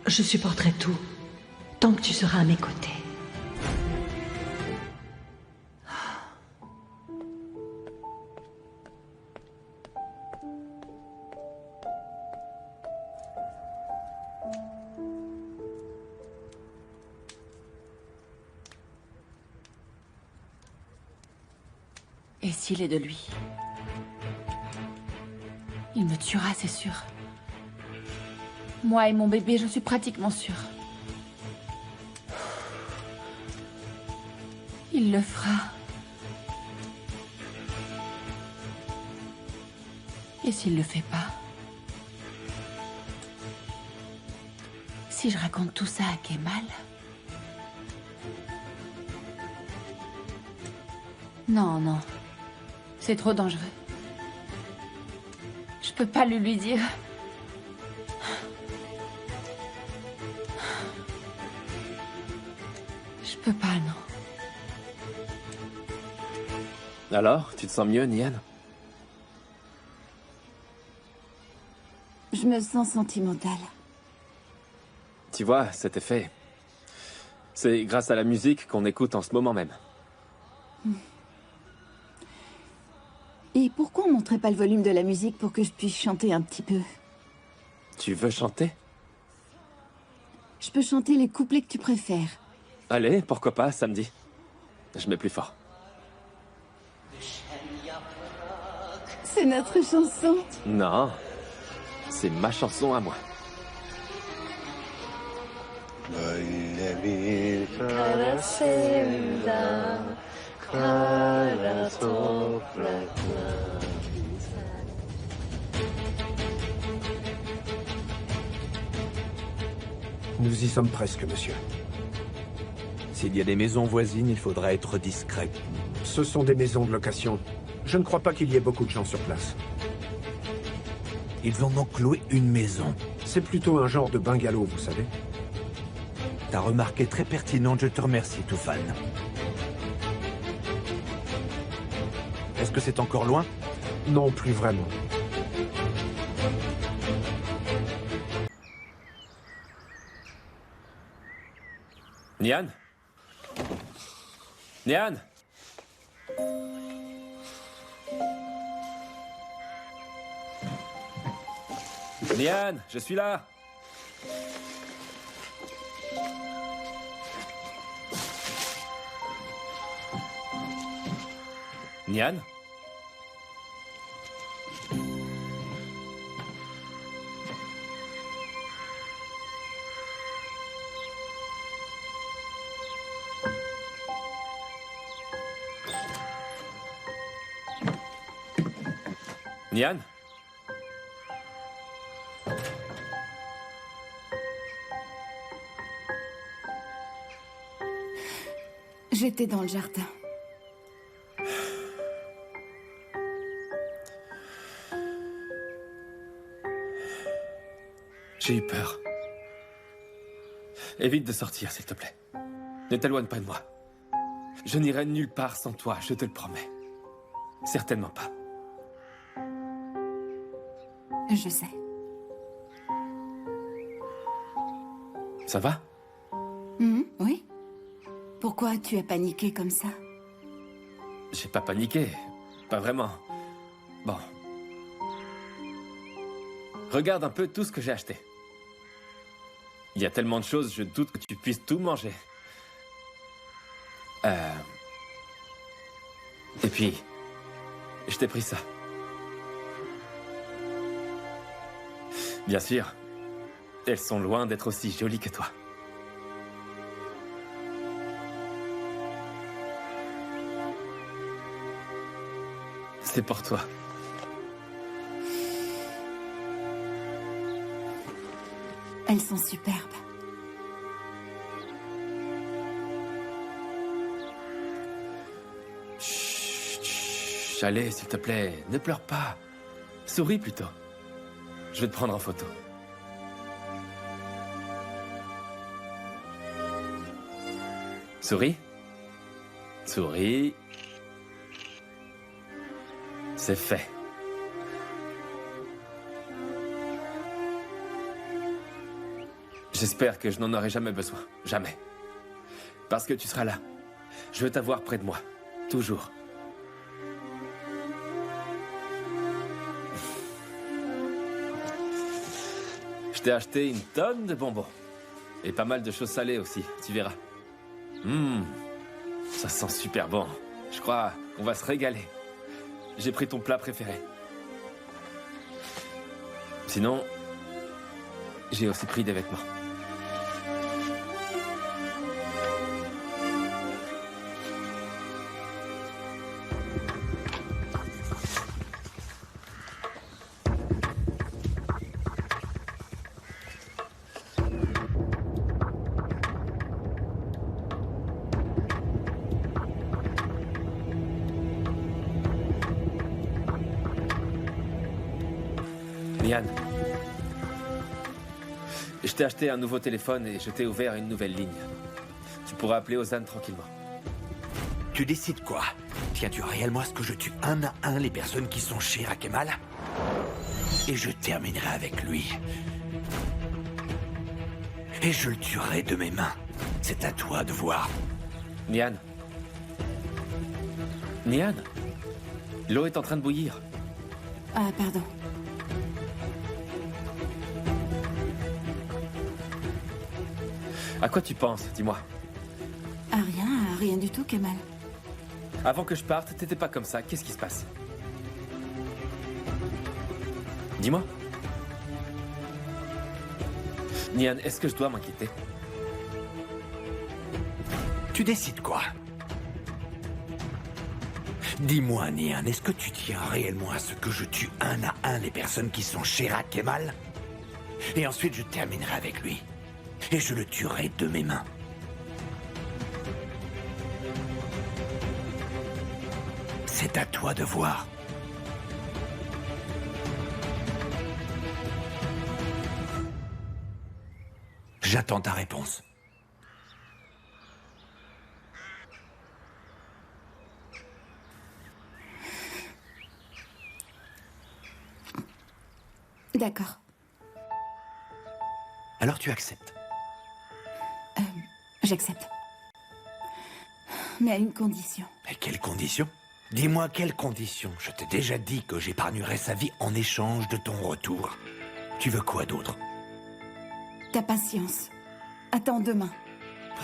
je supporterai tout, tant que tu seras à mes côtés. Et s'il est de lui? Il me tuera, c'est sûr. Moi et mon bébé, je suis pratiquement sûre. Il le fera. Et s'il le fait pas? Si je raconte tout ça à Kemal? Non, non. C'est trop dangereux. Je peux pas lui dire. Je peux pas, non. Alors, tu te sens mieux, Nian? Je me sens sentimentale. Tu vois, cet effet, c'est grâce à la musique qu'on écoute en ce moment même. Et pourquoi on monterait pas le volume de la musique pour que je puisse chanter un petit peu? Tu veux chanter? Je peux chanter les couplets que tu préfères. Allez, pourquoi pas, samedi. Je mets plus fort. C'est notre chanson. Non, c'est ma chanson à moi. Nous y sommes presque, monsieur. S'il y a des maisons voisines, il faudra être discret. Ce sont des maisons de location. Je ne crois pas qu'il y ait beaucoup de gens sur place. Ils ont donc loué une maison. C'est plutôt un genre de bungalow, vous savez. C'est plutôt un genre de bungalow, vous savez. Nous avons fait des choses dans le passé qu'on n'aurait pas dû faire. Il faut y faire face maintenant. ta remarque est très pertinente, je te remercie, Tufan. Est-ce que c'est encore loin? Non, plus vraiment. Nian? Nian? Nian, je suis là. Nian? Nian? J'étais dans le jardin. J'ai eu peur. Évite de sortir, s'il te plaît. Ne t'éloigne pas de moi. Je n'irai nulle part sans toi, je te le promets. Certainement pas. Je sais. Ça va? Oui. Pourquoi tu as paniqué comme ça? J'ai pas paniqué. Pas vraiment. Bon. Regarde un peu tout ce que j'ai acheté. Il y a tellement de choses, je doute que tu puisses tout manger. Et puis, je t'ai pris ça. Bien sûr, elles sont loin d'être aussi jolies que toi. C'est pour toi. Elles sont superbes. Chut, allez, s'il te plaît, ne pleure pas. Souris plutôt. Je vais te prendre en photo. Souris. Souris. C'est fait. J'espère que je n'en aurai jamais besoin. Jamais. Parce que tu seras là. Je veux t'avoir près de moi. Toujours. Je t'ai acheté une tonne de bonbons. Et pas mal de choses salées aussi, tu verras. Ça sent super bon. Je crois qu'on va se régaler. J'ai pris ton plat préféré. Sinon, j'ai aussi pris des vêtements. Nian, je t'ai acheté un nouveau téléphone et je t'ai ouvert une nouvelle ligne. Tu pourras appeler Ozan tranquillement. Tu décides quoi? Tiens-tu réellement à ce que je tue un à un les personnes qui sont chez Rakemal? Et je terminerai avec lui. Et je le tuerai de mes mains. C'est à toi de voir. Nian. Nian, l'eau est en train de bouillir. Ah, pardon. À quoi tu penses, dis-moi? À rien du tout, Kemal. Avant que je parte, t'étais pas comme ça. Qu'est-ce qui se passe? Dis-moi. Nian, est-ce que je dois m'inquiéter? Tu décides quoi? Dis-moi, Nian, est-ce que tu tiens réellement à ce que je tue un à un les personnes qui sont chez Rakemal? Et ensuite, je terminerai avec lui. Et je le tuerai de mes mains. C'est à toi de voir. J'attends ta réponse. D'accord. Alors tu acceptes? J'accepte. Mais à une condition. Et quelle condition? Dis-moi quelle condition. Je t'ai déjà dit que j'épargnerais sa vie en échange de ton retour. Tu veux quoi d'autre? Ta patience. Attends demain.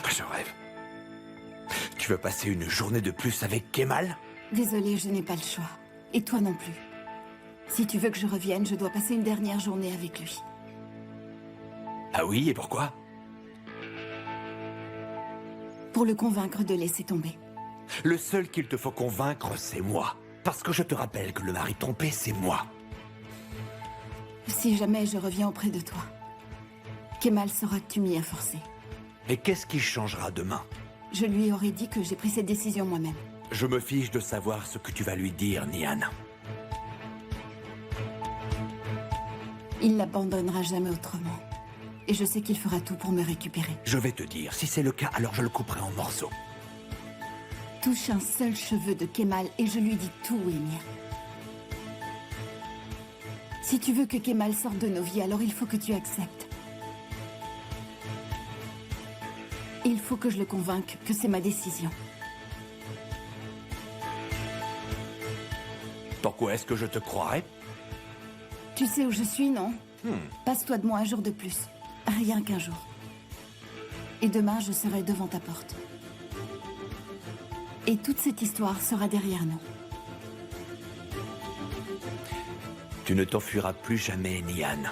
Je rêve. Tu veux passer une journée de plus avec Kemal? Désolée, je n'ai pas le choix. Et toi non plus. Si tu veux que je revienne, je dois passer une dernière journée avec lui. Ah oui, et pourquoi? Pour le convaincre de laisser tomber. Le seul qu'il te faut convaincre, c'est moi. Parce que je te rappelle que le mari trompé, c'est moi. Si jamais je reviens auprès de toi, Kemal saura que tu m'y as forcé. Et qu'est-ce qui changera demain? Je lui aurais dit que j'ai pris cette décision moi-même. Je me fiche de savoir ce que tu vas lui dire, Nian. Il l'abandonnera jamais autrement. Et je sais qu'il fera tout pour me récupérer. Je vais te dire, si c'est le cas, alors je le couperai en morceaux. Touche un seul cheveu de Kemal et je lui dis tout, Émir. Si tu veux que Kemal sorte de nos vies, alors il faut que tu acceptes. Il faut que je le convainque que c'est ma décision. Pourquoi est-ce que je te croirais? Tu sais où je suis, non? Passe-toi de moi un jour de plus. Rien qu'un jour. Et demain, je serai devant ta porte. Et toute cette histoire sera derrière nous. Tu ne t'enfuiras plus jamais, Nian.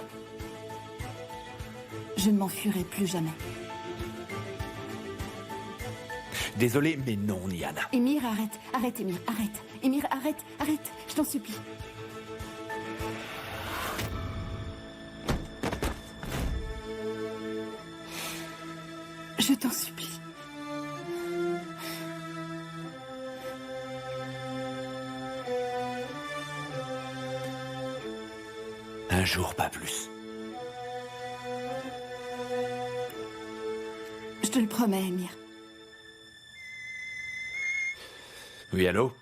Je ne m'enfuirai plus jamais. Désolé, mais non, Nian. Émir, arrête. Arrête, Émir, arrête. Émir, arrête, arrête. Je t'en supplie. Je t'en supplie. Un jour, pas plus. Je te le promets, Émir. Oui, allô?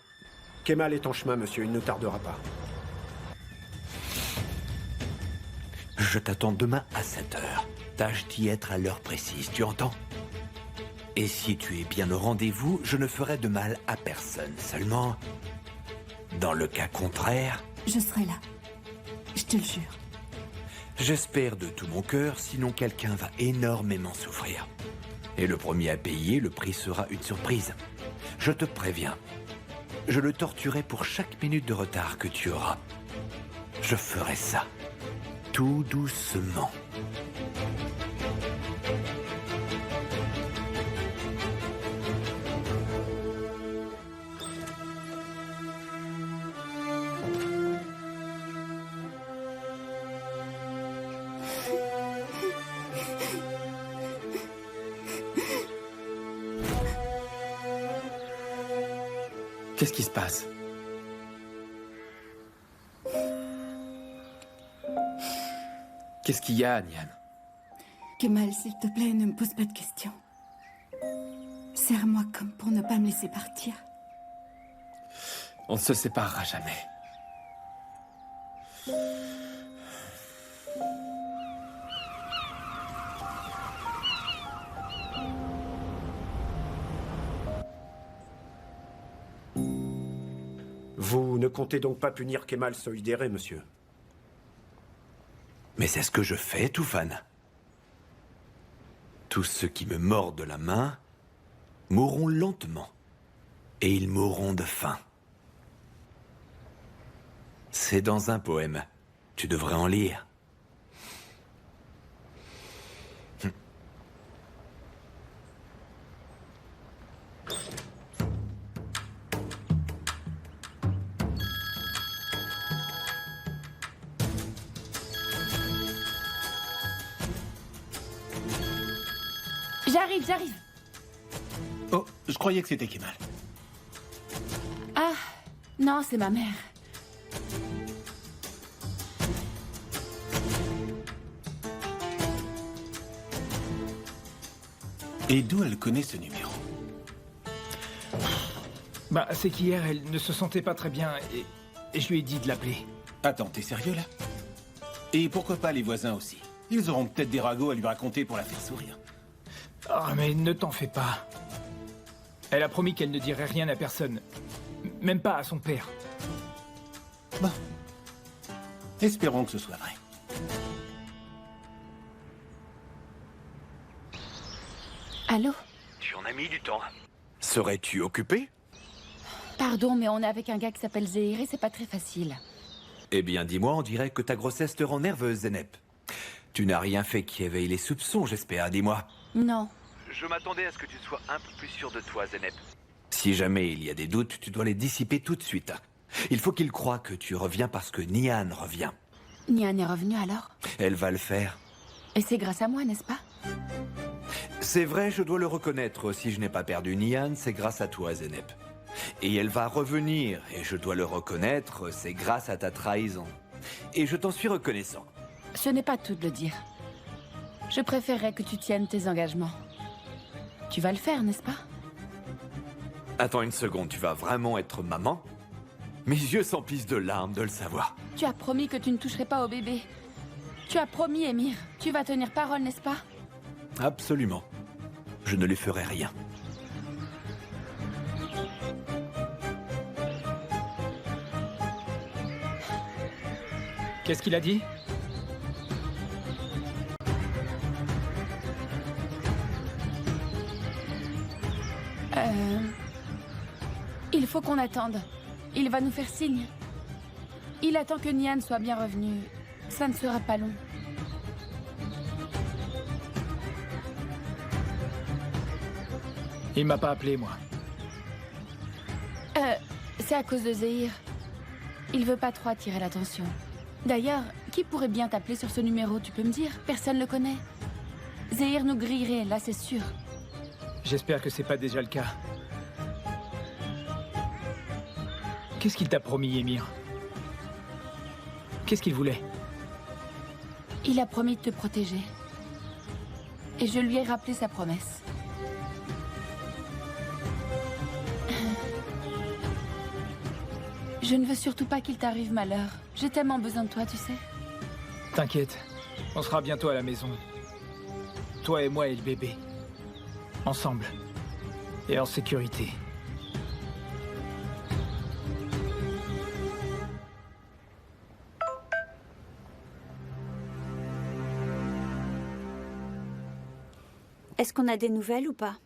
Kemal est en chemin, monsieur. Il ne tardera pas. Je t'attends demain à 7h. Tâche d'y être à l'heure précise, tu entends? Et si tu es bien au rendez-vous, je ne ferai de mal à personne. Seulement, dans le cas contraire... Je serai là. Je te le jure. J'espère de tout mon cœur, sinon quelqu'un va énormément souffrir. Et le premier à payer, le prix sera une surprise. Je te préviens. Je le torturerai pour chaque minute de retard que tu auras. Je ferai ça. Tout doucement. Qu'est-ce qui se passe? Qu'est-ce qu'il y a, Nian? Kemal, s'il te plaît, ne me pose pas de questions. Serre-moi comme pour ne pas me laisser partir. On ne se séparera jamais. Vous ne comptez donc pas punir Kemal Soïdéré, monsieur? Mais c'est ce que je fais, Toufan. Tous ceux qui me mordent la main mourront lentement. Et ils mourront de faim. C'est dans un poème. Tu devrais en lire. J'arrive. Oh, je croyais que c'était Kemal. Ah, non, c'est ma mère. Et d'où elle connaît ce numéro? Bah, c'est qu'hier, elle ne se sentait pas très bien et je lui ai dit de l'appeler. Attends, t'es sérieux là? Et pourquoi pas les voisins aussi? Ils auront peut-être des ragots à lui raconter pour la faire sourire. Oh, mais ne t'en fais pas. Elle a promis qu'elle ne dirait rien à personne. Même pas à son père. Bon. Espérons que ce soit vrai. Allô? Tu en as mis du temps. Serais-tu occupé? Pardon, mais on est avec un gars qui s'appelle Zéhir et c'est pas très facile. Eh bien, dis-moi, on dirait que ta grossesse te rend nerveuse, Zénep. Tu n'as rien fait qui éveille les soupçons, j'espère, dis-moi. Non. Je m'attendais à ce que tu sois un peu plus sûr de toi, Zénep. Si jamais il y a des doutes, tu dois les dissiper tout de suite. Il faut qu'il croie que tu reviens parce que Nian revient. Nian est revenu alors? Elle va le faire. Et c'est grâce à moi, n'est-ce pas? C'est vrai, je dois le reconnaître. Si je n'ai pas perdu Nian, c'est grâce à toi, Zénep. Et elle va revenir, et je dois le reconnaître, c'est grâce à ta trahison. Et je t'en suis reconnaissant. Ce n'est pas tout de le dire. Je préférerais que tu tiennes tes engagements. Tu vas le faire, n'est-ce pas? Attends une seconde, tu vas vraiment être maman? Mes yeux s'emplissent de larmes de le savoir. Tu as promis que tu ne toucherais pas au bébé. Tu as promis, Émir. Tu vas tenir parole, n'est-ce pas? Absolument. Je ne lui ferai rien. Qu'est-ce qu'il a dit? Il faut qu'on attende. Il va nous faire signe. Il attend que Nian soit bien revenu. Ça ne sera pas long. Il m'a pas appelé, moi. C'est à cause de Zéhir. Il veut pas trop attirer l'attention. D'ailleurs, qui pourrait bien t'appeler sur ce numéro, tu peux me dire? Personne le connaît. Zéhir nous grillerait, là c'est sûr. J'espère que c'est pas déjà le cas. Qu'est-ce qu'il t'a promis, Émir? Qu'est-ce qu'il voulait? Il a promis de te protéger. Et je lui ai rappelé sa promesse. Je ne veux surtout pas qu'il t'arrive malheur. J'ai tellement besoin de toi, tu sais. T'inquiète, on sera bientôt à la maison. Toi et moi et le bébé. Ensemble. Et en sécurité. Est-ce qu'on a des nouvelles ou pas?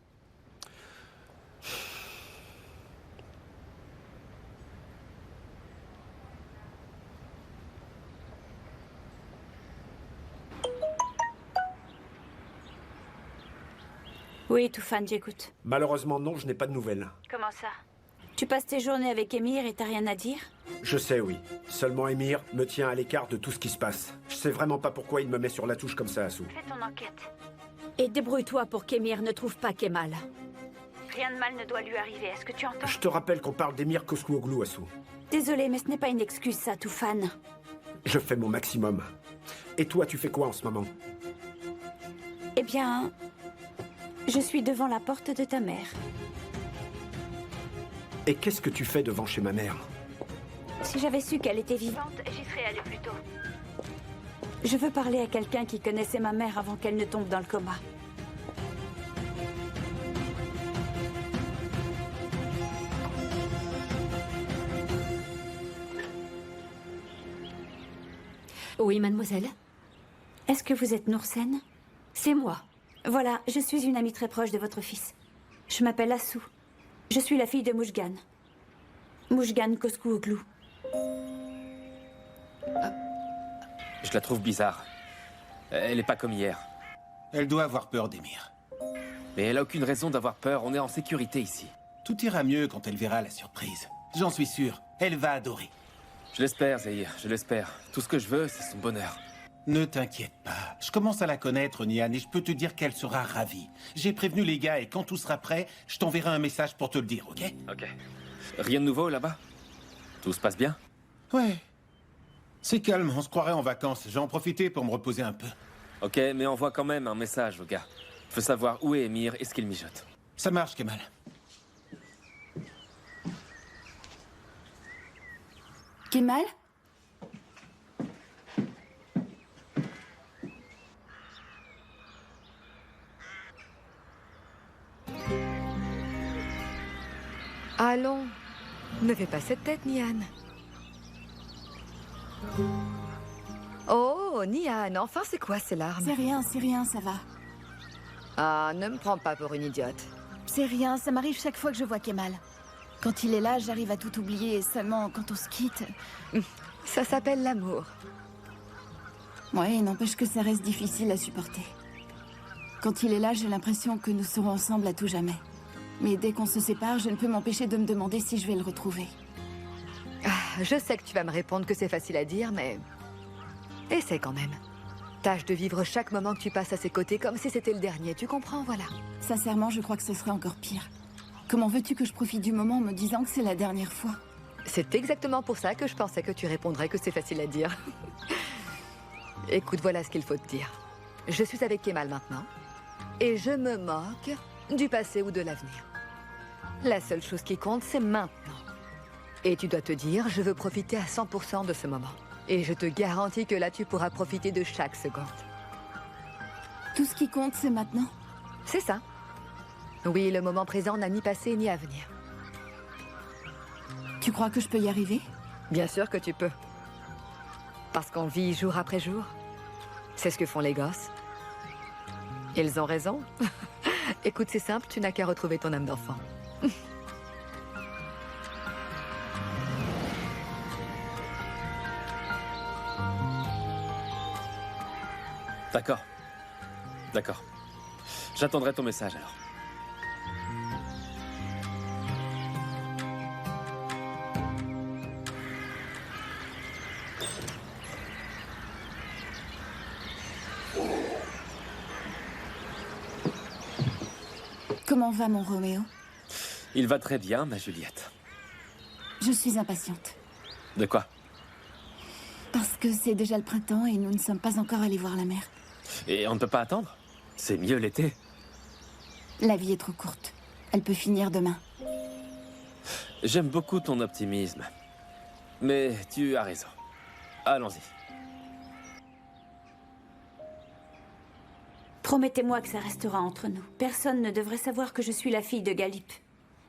Oui, Toufan, j'écoute. Malheureusement, non, je n'ai pas de nouvelles. Comment ça? Tu passes tes journées avec Émir et t'as rien à dire? Je sais, oui. Seulement Émir me tient à l'écart de tout ce qui se passe. Je sais vraiment pas pourquoi il me met sur la touche comme ça, Assou. Fais ton enquête. Et débrouille-toi pour qu'Émir ne trouve pas Kemal. Rien de mal ne doit lui arriver, est-ce que tu entends? Je te rappelle qu'on parle d'Émir Koskuoglu, Assou. Désolée, mais ce n'est pas une excuse, ça, Toufan. Je fais mon maximum. Et toi, tu fais quoi en ce moment? Eh bien... je suis devant la porte de ta mère. Et qu'est-ce que tu fais devant chez ma mère? Si j'avais su qu'elle était vivante, j'y serais allée plus tôt. Je veux parler à quelqu'un qui connaissait ma mère avant qu'elle ne tombe dans le coma. Oui, mademoiselle. Est-ce que vous êtes Noursen? C'est moi. Voilà, je suis une amie très proche de votre fils. Je m'appelle Assou. Je suis la fille de Mouchgan. Mouchgan Koskuoglu. Je la trouve bizarre. Elle est pas comme hier. Elle doit avoir peur d'Émir. Mais elle a aucune raison d'avoir peur, on est en sécurité ici. Tout ira mieux quand elle verra la surprise. J'en suis sûr, elle va adorer. Je l'espère, Zéhir, je l'espère. Tout ce que je veux, c'est son bonheur. Ne t'inquiète pas. Je commence à la connaître, Nian, et je peux te dire qu'elle sera ravie. J'ai prévenu les gars, et quand tout sera prêt, je t'enverrai un message pour te le dire, ok? Ok. Rien de nouveau, là-bas? Tout se passe bien? Ouais. C'est calme, on se croirait en vacances. J'ai en profité pour me reposer un peu. Ok, mais envoie quand même un message aux gars. Je veux savoir où est Émir et ce qu'il mijote. Ça marche, Kemal. Kemal? Allons, ne fais pas cette tête, Nian. Oh, Nian, enfin c'est quoi ces larmes? C'est rien, ça va. Ah, ne me prends pas pour une idiote. C'est rien, ça m'arrive chaque fois que je vois Kemal. Quand il est là, j'arrive à tout oublier, seulement quand on se quitte... Ça s'appelle l'amour. Ouais, n'empêche que ça reste difficile à supporter. Quand il est là, j'ai l'impression que nous serons ensemble à tout jamais. Mais dès qu'on se sépare, je ne peux m'empêcher de me demander si je vais le retrouver. Ah, je sais que tu vas me répondre que c'est facile à dire, mais... Essaie quand même. Tâche de vivre chaque moment que tu passes à ses côtés comme si c'était le dernier, tu comprends, voilà. Sincèrement, je crois que ce serait encore pire. Comment veux-tu que je profite du moment en me disant que c'est la dernière fois? C'est exactement pour ça que je pensais que tu répondrais que c'est facile à dire. Écoute, voilà ce qu'il faut te dire. Je suis avec Kemal maintenant, et je me moque du passé ou de l'avenir. La seule chose qui compte, c'est maintenant. Et tu dois te dire, je veux profiter à 100% de ce moment. Et je te garantis que là, tu pourras profiter de chaque seconde. Tout ce qui compte, c'est maintenant? C'est ça. Oui, le moment présent n'a ni passé ni avenir. Tu crois que je peux y arriver? Bien sûr que tu peux. Parce qu'on vit jour après jour. C'est ce que font les gosses. Ils ont raison. Écoute, c'est simple, tu n'as qu'à retrouver ton âme d'enfant. D'accord. D'accord. J'attendrai ton message alors. Comment va mon Roméo? Il va très bien, ma Juliette. Je suis impatiente. De quoi? Parce que c'est déjà le printemps et nous ne sommes pas encore allés voir la mer. Et on ne peut pas attendre? C'est mieux l'été. La vie est trop courte. Elle peut finir demain. J'aime beaucoup ton optimisme. Mais tu as raison. Allons-y. Promettez-moi que ça restera entre nous. Personne ne devrait savoir que je suis la fille de Galip.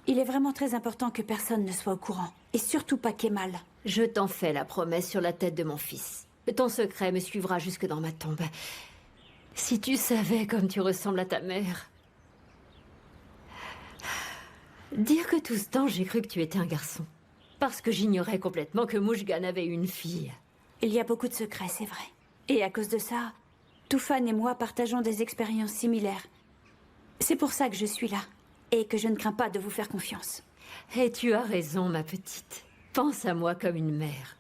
Il est vraiment très important que personne ne soit au courant. Et surtout pas Kemal. Je t'en fais la promesse sur la tête de mon fils. Ton secret me suivra jusque dans ma tombe. Si tu savais comme tu ressembles à ta mère. Dire que tout ce temps, j'ai cru que tu étais un garçon. Parce que j'ignorais complètement que Mouchgan avait une fille. Il y a beaucoup de secrets, c'est vrai. Et à cause de ça, Toufan et moi partageons des expériences similaires. C'est pour ça que je suis là. Et que je ne crains pas de vous faire confiance. Et tu as raison, ma petite. Pense à moi comme une mère.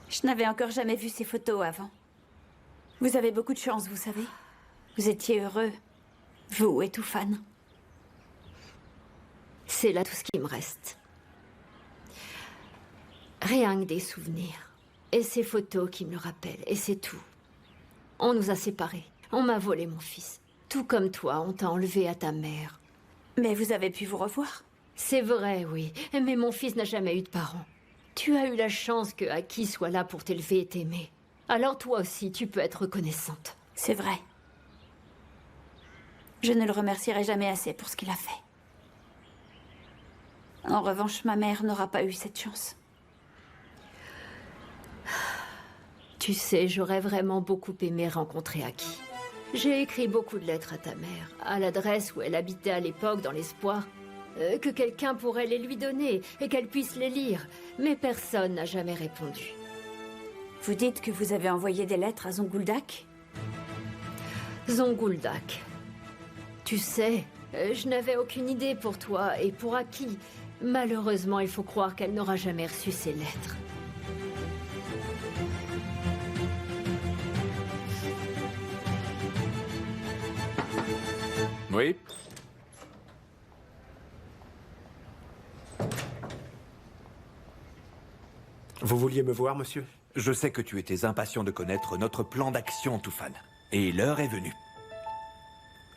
Je n'avais encore jamais vu ces photos avant. Vous avez beaucoup de chance, vous savez. Vous étiez heureux. Vous et Toufan. C'est là tout ce qui me reste. Rien que des souvenirs. Et ces photos qui me le rappellent. Et c'est tout. On nous a séparés. On m'a volé mon fils. Tout comme toi, on t'a enlevé à ta mère. Mais vous avez pu vous revoir? C'est vrai, oui. Mais mon fils n'a jamais eu de parents. Tu as eu la chance que Aki soit là pour t'élever et t'aimer. Alors toi aussi, tu peux être reconnaissante. C'est vrai. Je ne le remercierai jamais assez pour ce qu'il a fait. En revanche, ma mère n'aura pas eu cette chance. Tu sais, j'aurais vraiment beaucoup aimé rencontrer Aki. J'ai écrit beaucoup de lettres à ta mère, à l'adresse où elle habitait à l'époque, dans l'espoir que quelqu'un pourrait les lui donner et qu'elle puisse les lire. Mais personne n'a jamais répondu. Vous dites que vous avez envoyé des lettres à Zonguldak? Zonguldak. Tu sais, je n'avais aucune idée pour toi et pour Aki. Malheureusement, il faut croire qu'elle n'aura jamais reçu ces lettres. Oui. Vous vouliez me voir, monsieur? Je sais que tu étais impatient de connaître notre plan d'action, Toufan. Et l'heure est venue.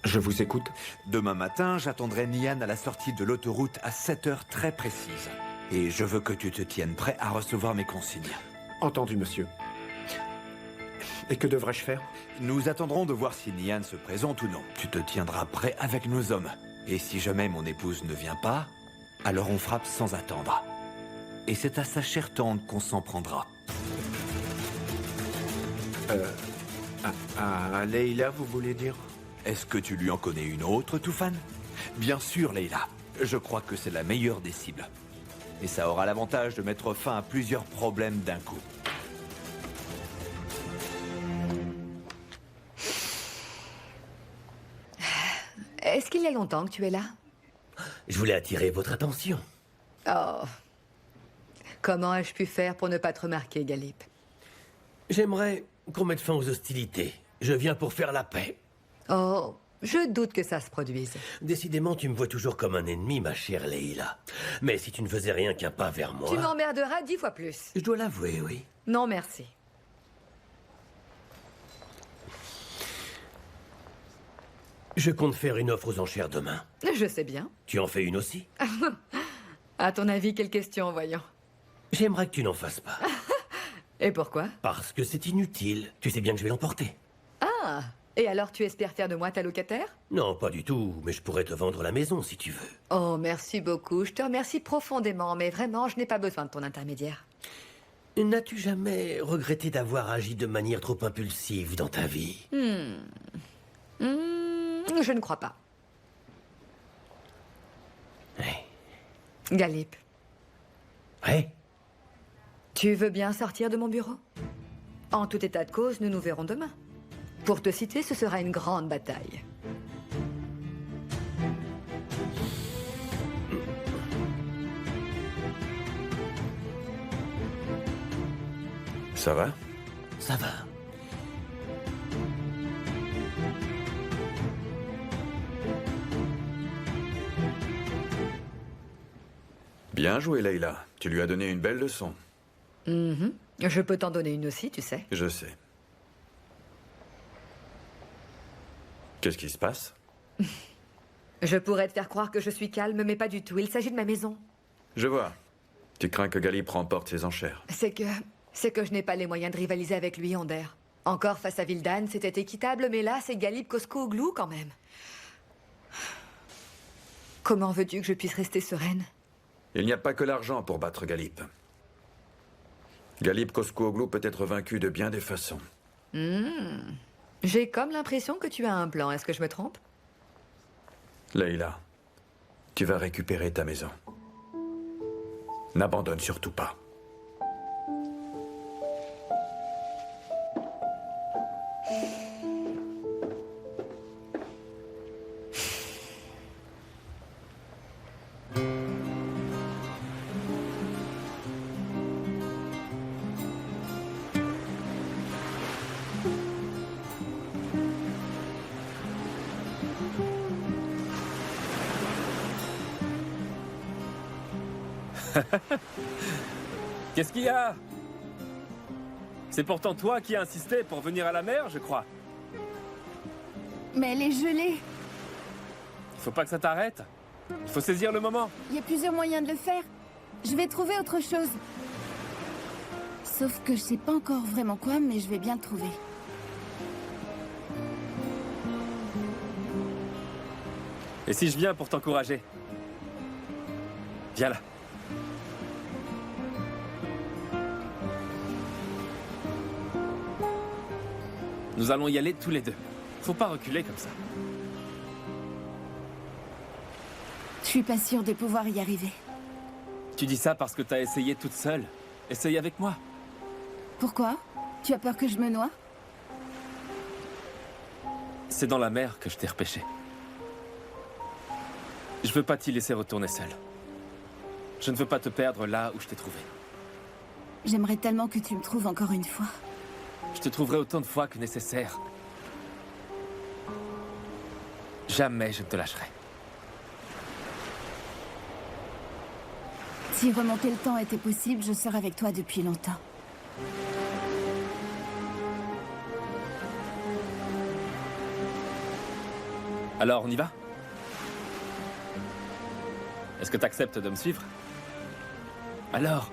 Je vous écoute. Demain matin, j'attendrai Nian à la sortie de l'autoroute à 7 heures très précises. Et je veux que tu te tiennes prêt à recevoir mes consignes. Entendu, monsieur. Et que devrais-je faire? Nous attendrons de voir si Nian se présente ou non. Tu te tiendras prêt avec nos hommes. Et si jamais mon épouse ne vient pas, alors on frappe sans attendre. Et c'est à sa chair tendre qu'on s'en prendra. Leïla, vous voulez dire? Est-ce que tu lui en connais une autre, Toufan? Bien sûr, Leïla. Je crois que c'est la meilleure des cibles. Et ça aura l'avantage de mettre fin à plusieurs problèmes d'un coup. Est-ce qu'il y a longtemps que tu es là? Je voulais attirer votre attention. Oh. Comment ai-je pu faire pour ne pas te remarquer, Galip? J'aimerais qu'on mette fin aux hostilités. Je viens pour faire la paix. Oh, je doute que ça se produise. Décidément, tu me vois toujours comme un ennemi, ma chère Leïla. Mais si tu ne faisais rien qu'un pas vers moi... Tu m'emmerderas 10 fois plus. Je dois l'avouer, oui. Non, merci. Je compte faire une offre aux enchères demain. Je sais bien. Tu en fais une aussi? À ton avis, quelle question, voyons? J'aimerais que tu n'en fasses pas. Et pourquoi? Parce que c'est inutile. Tu sais bien que je vais l'emporter. Ah! Et alors tu espères faire de moi ta locataire? Non, pas du tout, mais je pourrais te vendre la maison si tu veux. Oh, merci beaucoup. Je te remercie profondément, mais vraiment, je n'ai pas besoin de ton intermédiaire. N'as-tu jamais regretté d'avoir agi de manière trop impulsive dans ta vie? Je ne crois pas. Ouais. Galip. Ouais. Tu veux bien sortir de mon bureau? En tout état de cause, nous nous verrons demain. Pour te citer, ce sera une grande bataille. Ça va? Ça va. Bien joué, Leïla. Tu lui as donné une belle leçon. Je peux t'en donner une aussi, tu sais. Je sais. Qu'est-ce qui se passe? Je pourrais te faire croire que je suis calme, mais pas du tout. Il s'agit de ma maison. Je vois. Tu crains que Galip remporte ses enchères. C'est que je n'ai pas les moyens de rivaliser avec lui, Ander. Encore face à Vildan, c'était équitable, mais là, c'est Galip Kosko-Oglou quand même. Comment veux-tu que je puisse rester sereine? Il n'y a pas que l'argent pour battre Galip. Galip Kosko-Oglou peut être vaincu de bien des façons. J'ai comme l'impression que tu as un plan. Est-ce que je me trompe? Leïla, tu vas récupérer ta maison. N'abandonne surtout pas. Qu'est-ce qu'il y a? C'est pourtant toi qui as insisté pour venir à la mer, je crois. Mais elle est gelée. Il faut pas que ça t'arrête. Il faut saisir le moment. Il y a plusieurs moyens de le faire. Je vais trouver autre chose. Sauf que je sais pas encore vraiment quoi, mais je vais bien le trouver. Et si je viens pour t'encourager? Viens là. Nous allons y aller tous les deux. Faut pas reculer comme ça. Je suis pas sûre de pouvoir y arriver. Tu dis ça parce que t'as essayé toute seule. Essaye avec moi. Pourquoi? Tu as peur que je me noie? C'est dans la mer que je t'ai repêché. Je veux pas t'y laisser retourner seule. Je ne veux pas te perdre là où je t'ai trouvé. J'aimerais tellement que tu me trouves encore une fois. Je te trouverai autant de fois que nécessaire. Jamais je ne te lâcherai. Si remonter le temps était possible, je serais avec toi depuis longtemps. Alors, on y va? Est-ce que tu acceptes de me suivre? Alors?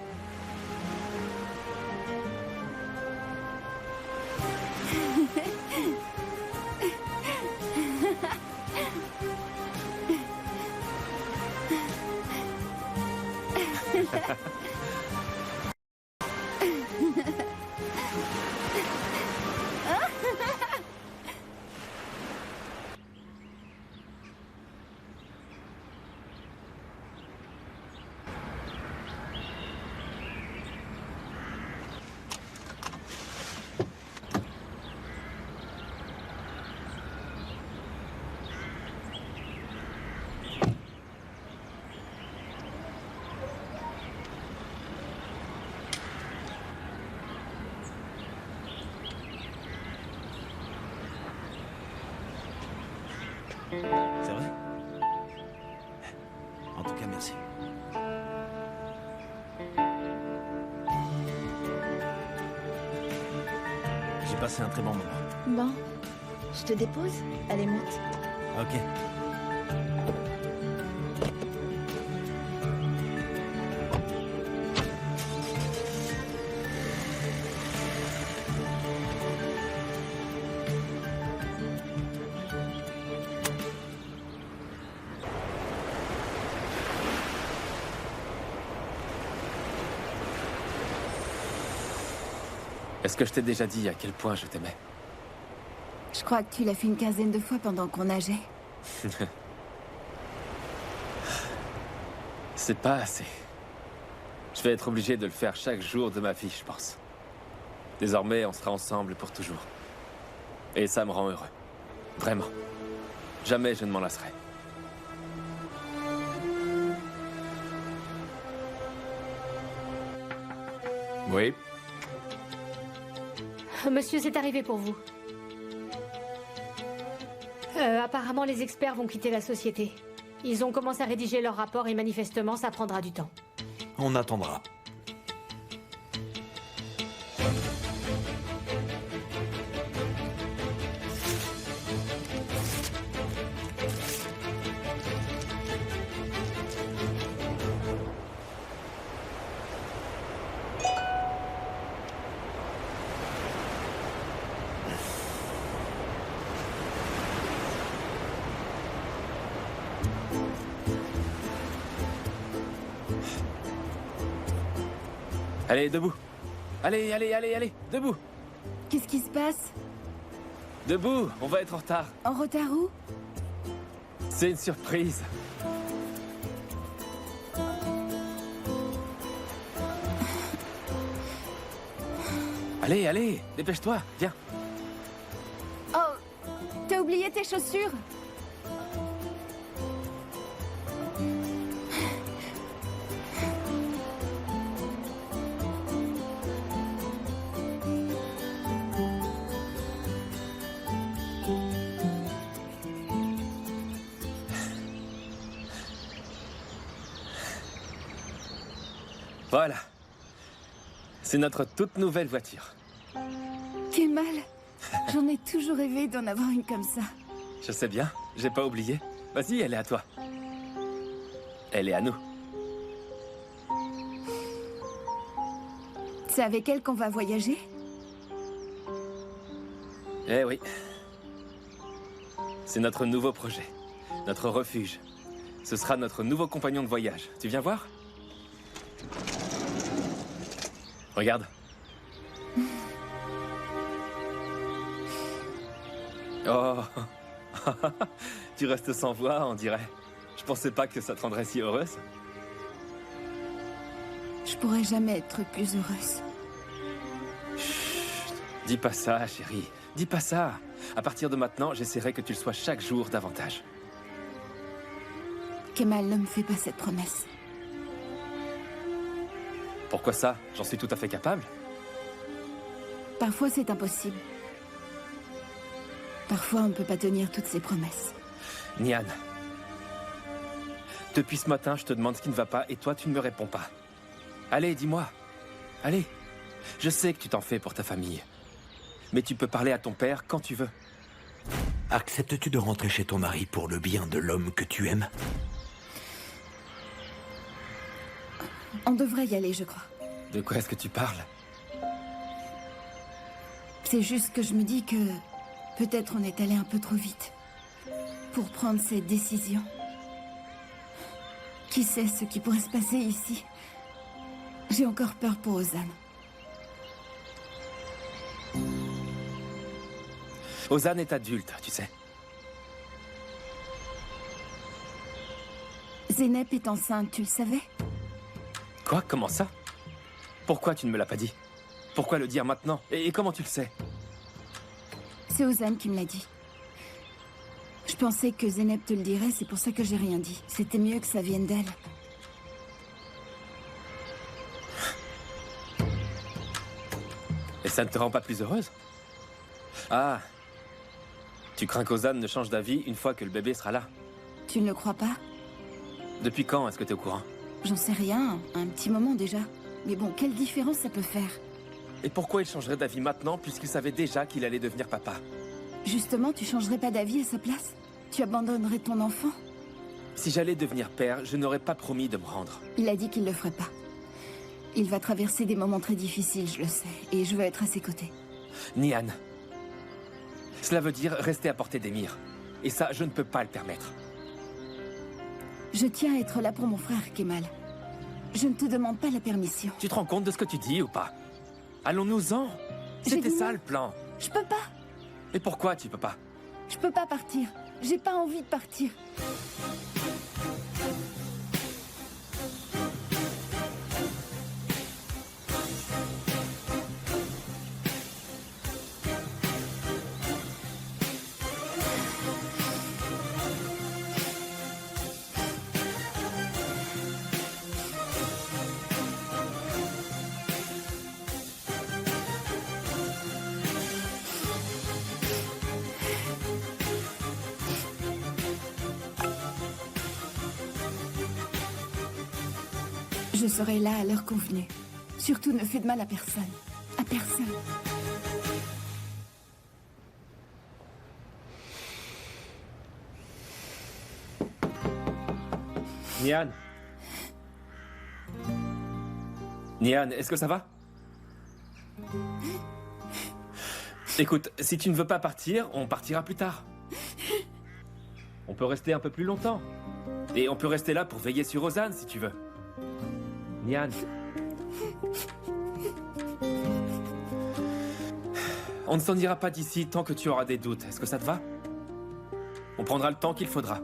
C'est vrai? En tout cas, merci. J'ai passé un très bon moment. Bon, je te dépose. Allez, monte. Ok. Est-ce que je t'ai déjà dit à quel point je t'aimais? Je crois que tu l'as fait une quinzaine de fois pendant qu'on nageait. C'est pas assez. Je vais être obligé de le faire chaque jour de ma vie, je pense. Désormais, on sera ensemble pour toujours. Et ça me rend heureux. Vraiment. Jamais je ne m'en lasserai. Oui. Monsieur, c'est arrivé pour vous. Apparemment, les experts vont quitter la société. Ils ont commencé à rédiger leur rapport et manifestement, ça prendra du temps. On attendra. Allez, debout. Allez, debout. Qu'est-ce qui se passe? Debout, on va être en retard. En retard où? C'est une surprise. Allez, dépêche-toi, viens. Oh, t'as oublié tes chaussures? Voilà. C'est notre toute nouvelle voiture. Kemal, j'en ai toujours rêvé d'en avoir une comme ça. Je sais bien, j'ai pas oublié. Vas-y, elle est à toi. Elle est à nous. C'est avec elle qu'on va voyager? Eh oui. C'est notre nouveau projet. Notre refuge. Ce sera notre nouveau compagnon de voyage. Tu viens voir? Regarde. Oh. Tu restes sans voix, on dirait. Je pensais pas que ça te rendrait si heureuse. Je pourrais jamais être plus heureuse. Chut. Dis pas ça, chérie. Dis pas ça. À partir de maintenant, j'essaierai que tu le sois chaque jour davantage. Kemal, ne me fais pas cette promesse. Pourquoi ça? J'en suis tout à fait capable. Parfois, c'est impossible. Parfois, on ne peut pas tenir toutes ses promesses. Nian. Depuis ce matin, je te demande ce qui ne va pas et toi, tu ne me réponds pas. Allez, dis-moi. Allez. Je sais que tu t'en fais pour ta famille. Mais tu peux parler à ton père quand tu veux. Acceptes-tu de rentrer chez ton mari pour le bien de l'homme que tu aimes? On devrait y aller, je crois. De quoi est-ce que tu parles? C'est juste que je me dis que peut-être on est allé un peu trop vite pour prendre cette décision. Qui sait ce qui pourrait se passer ici? J'ai encore peur pour Ozan. Ozan est adulte, tu sais. Zeynep est enceinte, tu le savais? Quoi? Comment ça? Pourquoi tu ne me l'as pas dit? Pourquoi le dire maintenant? Et comment tu le sais? C'est Ozan qui me l'a dit. Je pensais que Zeynep te le dirait, c'est pour ça que j'ai rien dit. C'était mieux que ça vienne d'elle. Et ça ne te rend pas plus heureuse? Ah. Tu crains qu'Ozan ne change d'avis une fois que le bébé sera là? Tu ne le crois pas? Depuis quand est-ce que tu es au courant? J'en sais rien, un petit moment déjà. Mais bon, quelle différence ça peut faire? Et pourquoi il changerait d'avis maintenant puisqu'il savait déjà qu'il allait devenir papa? Justement, tu changerais pas d'avis à sa place? Tu abandonnerais ton enfant? Si j'allais devenir père, je n'aurais pas promis de me rendre. Il a dit qu'il le ferait pas. Il va traverser des moments très difficiles, je le sais, et je veux être à ses côtés. Nian. Cela veut dire rester à portée d'Emir. Et ça, je ne peux pas le permettre. Je tiens à être là pour mon frère, Kemal. Je ne te demande pas la permission. Tu te rends compte de ce que tu dis ou pas? Allons-nous-en. C'était ça le plan. Je peux pas. Et pourquoi tu peux pas? Je peux pas partir. J'ai pas envie de partir. Je serai là à l'heure convenue. Surtout ne fais de mal à personne. À personne. Nian. Nian, est-ce que ça va? Écoute, si tu ne veux pas partir, on partira plus tard. On peut rester un peu plus longtemps. Et on peut rester là pour veiller sur Ozan si tu veux. Nian. On ne s'en ira pas d'ici tant que tu auras des doutes. Est-ce que ça te va? On prendra le temps qu'il faudra.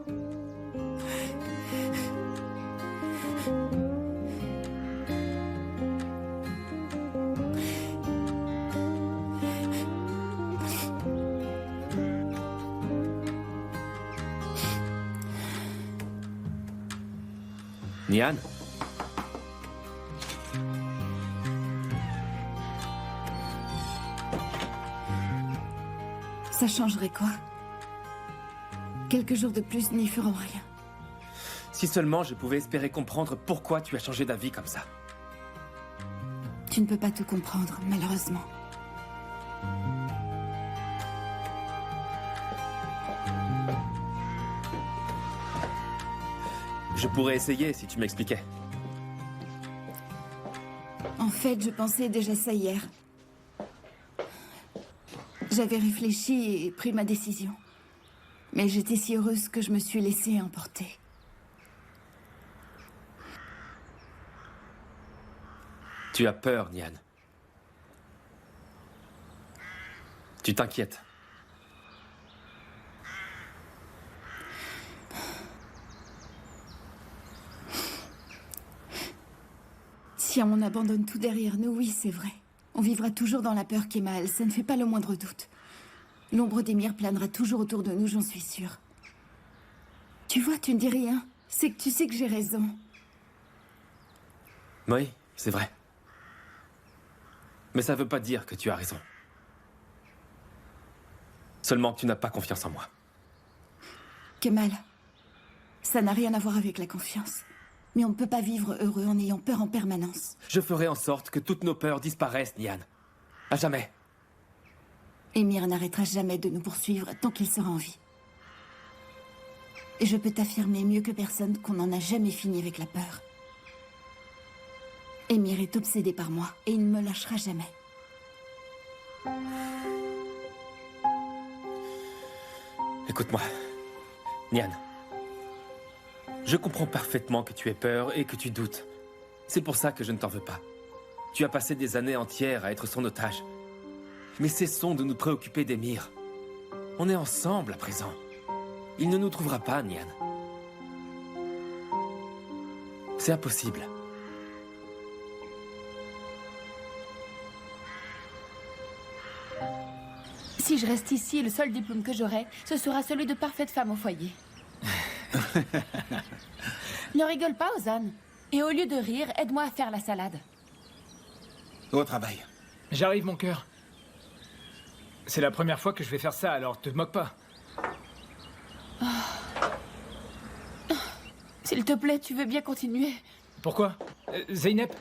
Nian? Ça changerait quoi? Quelques jours de plus n'y feront rien. Si seulement je pouvais espérer comprendre pourquoi tu as changé d'avis comme ça. Tu ne peux pas tout comprendre, malheureusement. Je pourrais essayer si tu m'expliquais. En fait, je pensais déjà ça hier. J'avais réfléchi et pris ma décision. Mais j'étais si heureuse que je me suis laissée emporter. Tu as peur, Nian. Tu t'inquiètes. Si on abandonne tout derrière nous, oui, c'est vrai. On vivra toujours dans la peur, Kemal, ça ne fait pas le moindre doute. L'ombre d'Emir planera toujours autour de nous, j'en suis sûre. Tu vois, tu ne dis rien. C'est que tu sais que j'ai raison. Oui, c'est vrai. Mais ça ne veut pas dire que tu as raison. Seulement que tu n'as pas confiance en moi. Kemal, ça n'a rien à voir avec la confiance. Mais on ne peut pas vivre heureux en ayant peur en permanence. Je ferai en sorte que toutes nos peurs disparaissent, Nian. À jamais. Emir n'arrêtera jamais de nous poursuivre tant qu'il sera en vie. Et je peux t'affirmer mieux que personne qu'on n'en a jamais fini avec la peur. Emir est obsédé par moi et il ne me lâchera jamais. Écoute-moi, Nian. Je comprends parfaitement que tu aies peur et que tu doutes. C'est pour ça que je ne t'en veux pas. Tu as passé des années entières à être son otage. Mais cessons de nous préoccuper d'Emir. On est ensemble à présent. Il ne nous trouvera pas, Nian. C'est impossible. Si je reste ici, le seul diplôme que j'aurai, ce sera celui de parfaite femme au foyer. Ne rigole pas, Ozan. Et au lieu de rire, aide-moi à faire la salade. Au travail. J'arrive, mon cœur. C'est la première fois que je vais faire ça, alors te moque pas. S'il te plaît, tu veux bien continuer? Pourquoi? Zeynep?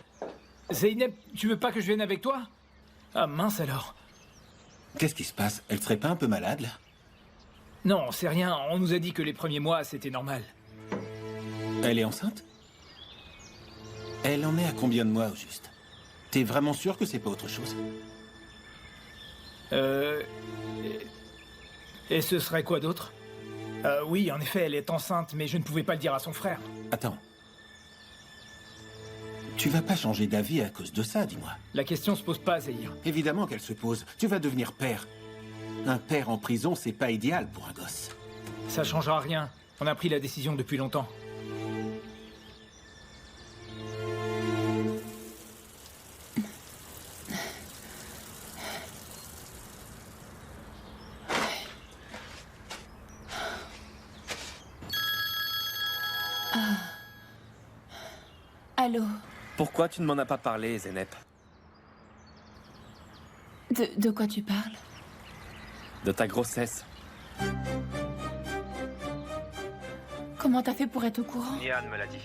Zeynep, tu veux pas que je vienne avec toi? Ah mince alors. Qu'est-ce qui se passe? Elle serait pas un peu malade, là? Non, c'est rien. On nous a dit que les premiers mois, c'était normal. Elle est enceinte? Elle en est à combien de mois, au juste? T'es vraiment sûr que c'est pas autre chose? Et ce serait quoi d'autre? Oui, en effet, elle est enceinte, mais je ne pouvais pas le dire à son frère. Attends. Tu vas pas changer d'avis à cause de ça, dis-moi. La question se pose pas, Zahir. Évidemment qu'elle se pose. Tu vas devenir père. Un père en prison, c'est pas idéal pour un gosse. Ça changera rien. On a pris la décision depuis longtemps. Allô? Pourquoi tu ne m'en as pas parlé, Zeynep? De quoi tu parles? De ta grossesse. Comment t'as fait pour être au courant? Nian me l'a dit.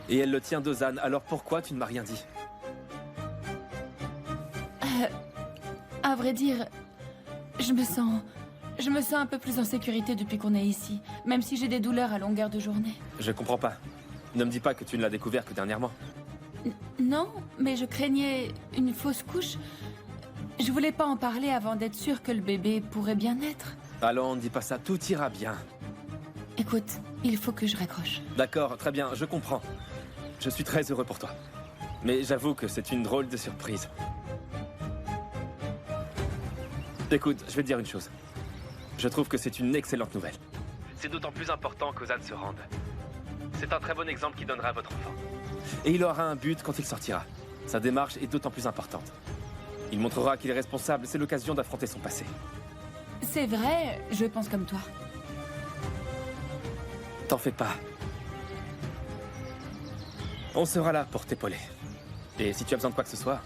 Et elle le tient d'Ozan, alors pourquoi tu ne m'as rien dit? À vrai dire, je me sens un peu plus en sécurité depuis qu'on est ici, même si j'ai des douleurs à longueur de journée. Je comprends pas. Ne me dis pas que tu ne l'as découvert que dernièrement. Non, mais je craignais une fausse couche. Je voulais pas en parler avant d'être sûre que le bébé pourrait bien naître. Allons, ne dis pas ça, tout ira bien. Écoute, il faut que je raccroche. D'accord, très bien, je comprends. Je suis très heureux pour toi. Mais j'avoue que c'est une drôle de surprise. Écoute, je vais te dire une chose. Je trouve que c'est une excellente nouvelle. C'est d'autant plus important qu'Ozan se rende. C'est un très bon exemple qu'il donnera à votre enfant. Et il aura un but quand il sortira. Sa démarche est d'autant plus importante. Il montrera qu'il est responsable, c'est l'occasion d'affronter son passé. C'est vrai, je pense comme toi. T'en fais pas. On sera là pour t'épauler. Et si tu as besoin de quoi que ce soit,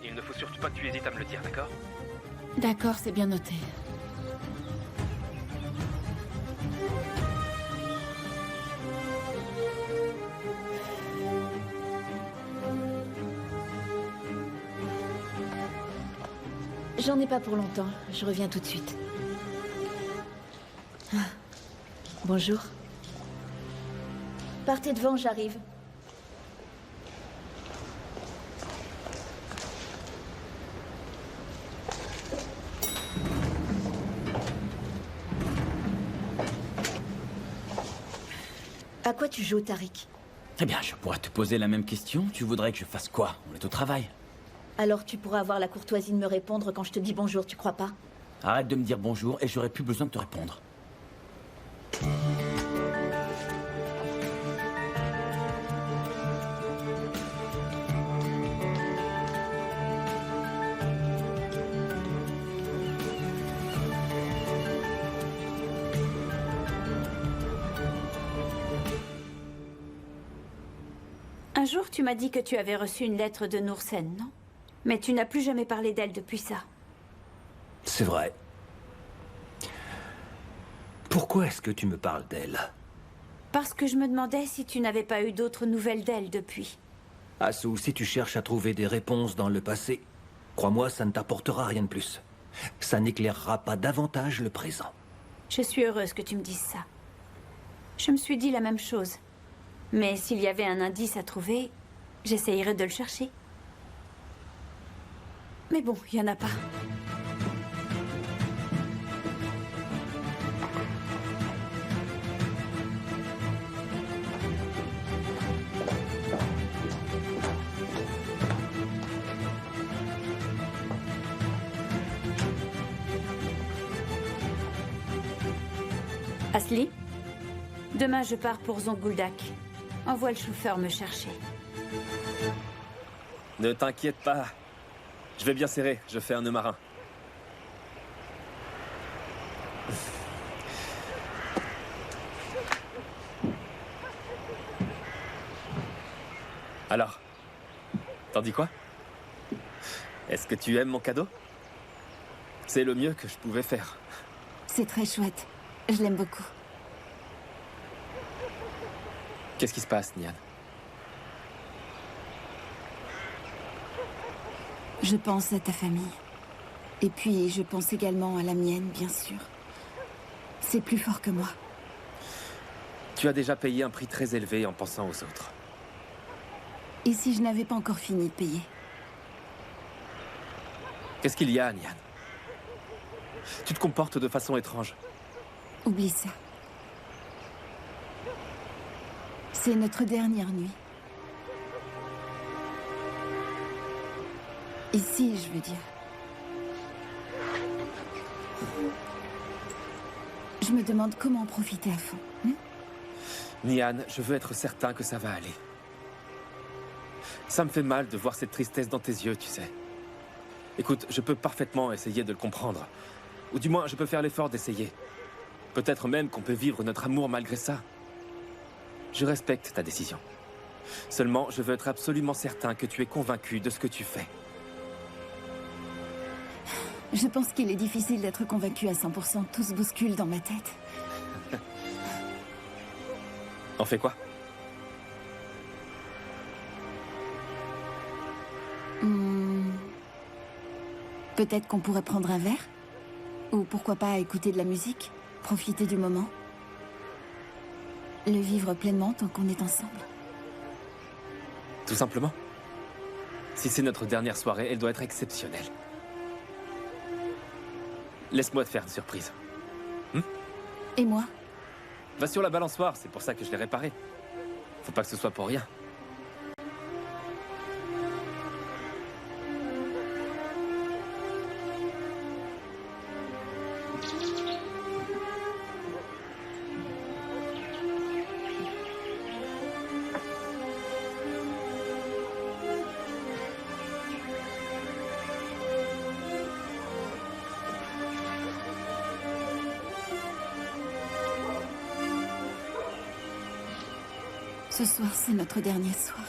il ne faut surtout pas que tu hésites à me le dire, d'accord? D'accord, c'est bien noté. J'en ai pas pour longtemps. Je reviens tout de suite. Ah. Bonjour. Partez devant, j'arrive. À quoi tu joues, Tariq? Eh bien, je pourrais te poser la même question. Tu voudrais que je fasse quoi? On est au travail. Alors tu pourras avoir la courtoisie de me répondre quand je te dis bonjour, tu crois pas? Arrête de me dire bonjour et j'aurai plus besoin de te répondre. Un jour, tu m'as dit que tu avais reçu une lettre de Noursen, non? Mais tu n'as plus jamais parlé d'elle depuis ça. C'est vrai. Pourquoi est-ce que tu me parles d'elle? Parce que je me demandais si tu n'avais pas eu d'autres nouvelles d'elle depuis. Asu, si tu cherches à trouver des réponses dans le passé, crois-moi, ça ne t'apportera rien de plus. Ça n'éclairera pas davantage le présent. Je suis heureuse que tu me dises ça. Je me suis dit la même chose. Mais s'il y avait un indice à trouver, j'essayerais de le chercher. Mais bon, il n'y en a pas. Asli, demain je pars pour Zonguldak. Envoie le chauffeur me chercher. Ne t'inquiète pas. Je vais bien serrer, je fais un nœud marin. Alors, t'en dis quoi? Est-ce que tu aimes mon cadeau? C'est le mieux que je pouvais faire. C'est très chouette. Je l'aime beaucoup. Qu'est-ce qui se passe, Nian? Je pense à ta famille. Et puis, je pense également à la mienne, bien sûr. C'est plus fort que moi. Tu as déjà payé un prix très élevé en pensant aux autres. Et si je n'avais pas encore fini de payer? Qu'est-ce qu'il y a, Nian? Tu te comportes de façon étrange. Oublie ça. C'est notre dernière nuit. Ici, je veux dire. Je me demande comment en profiter à fond. Nian, je veux être certain que ça va aller. Ça me fait mal de voir cette tristesse dans tes yeux, tu sais. Écoute, je peux parfaitement essayer de le comprendre. Ou du moins, je peux faire l'effort d'essayer. Peut-être même qu'on peut vivre notre amour malgré ça. Je respecte ta décision. Seulement, je veux être absolument certain que tu es convaincu de ce que tu fais. Je pense qu'il est difficile d'être convaincu à 100%. Tout se bouscule dans ma tête. On fait quoi? Peut-être qu'on pourrait prendre un verre? Ou pourquoi pas écouter de la musique? Profiter du moment? Le vivre pleinement tant qu'on est ensemble? Tout simplement. Si c'est notre dernière soirée, elle doit être exceptionnelle. Laisse-moi te faire une surprise. Et moi? Va sur la balançoire, c'est pour ça que je l'ai réparée. Faut pas que ce soit pour rien. Ce soir, c'est notre dernier soir.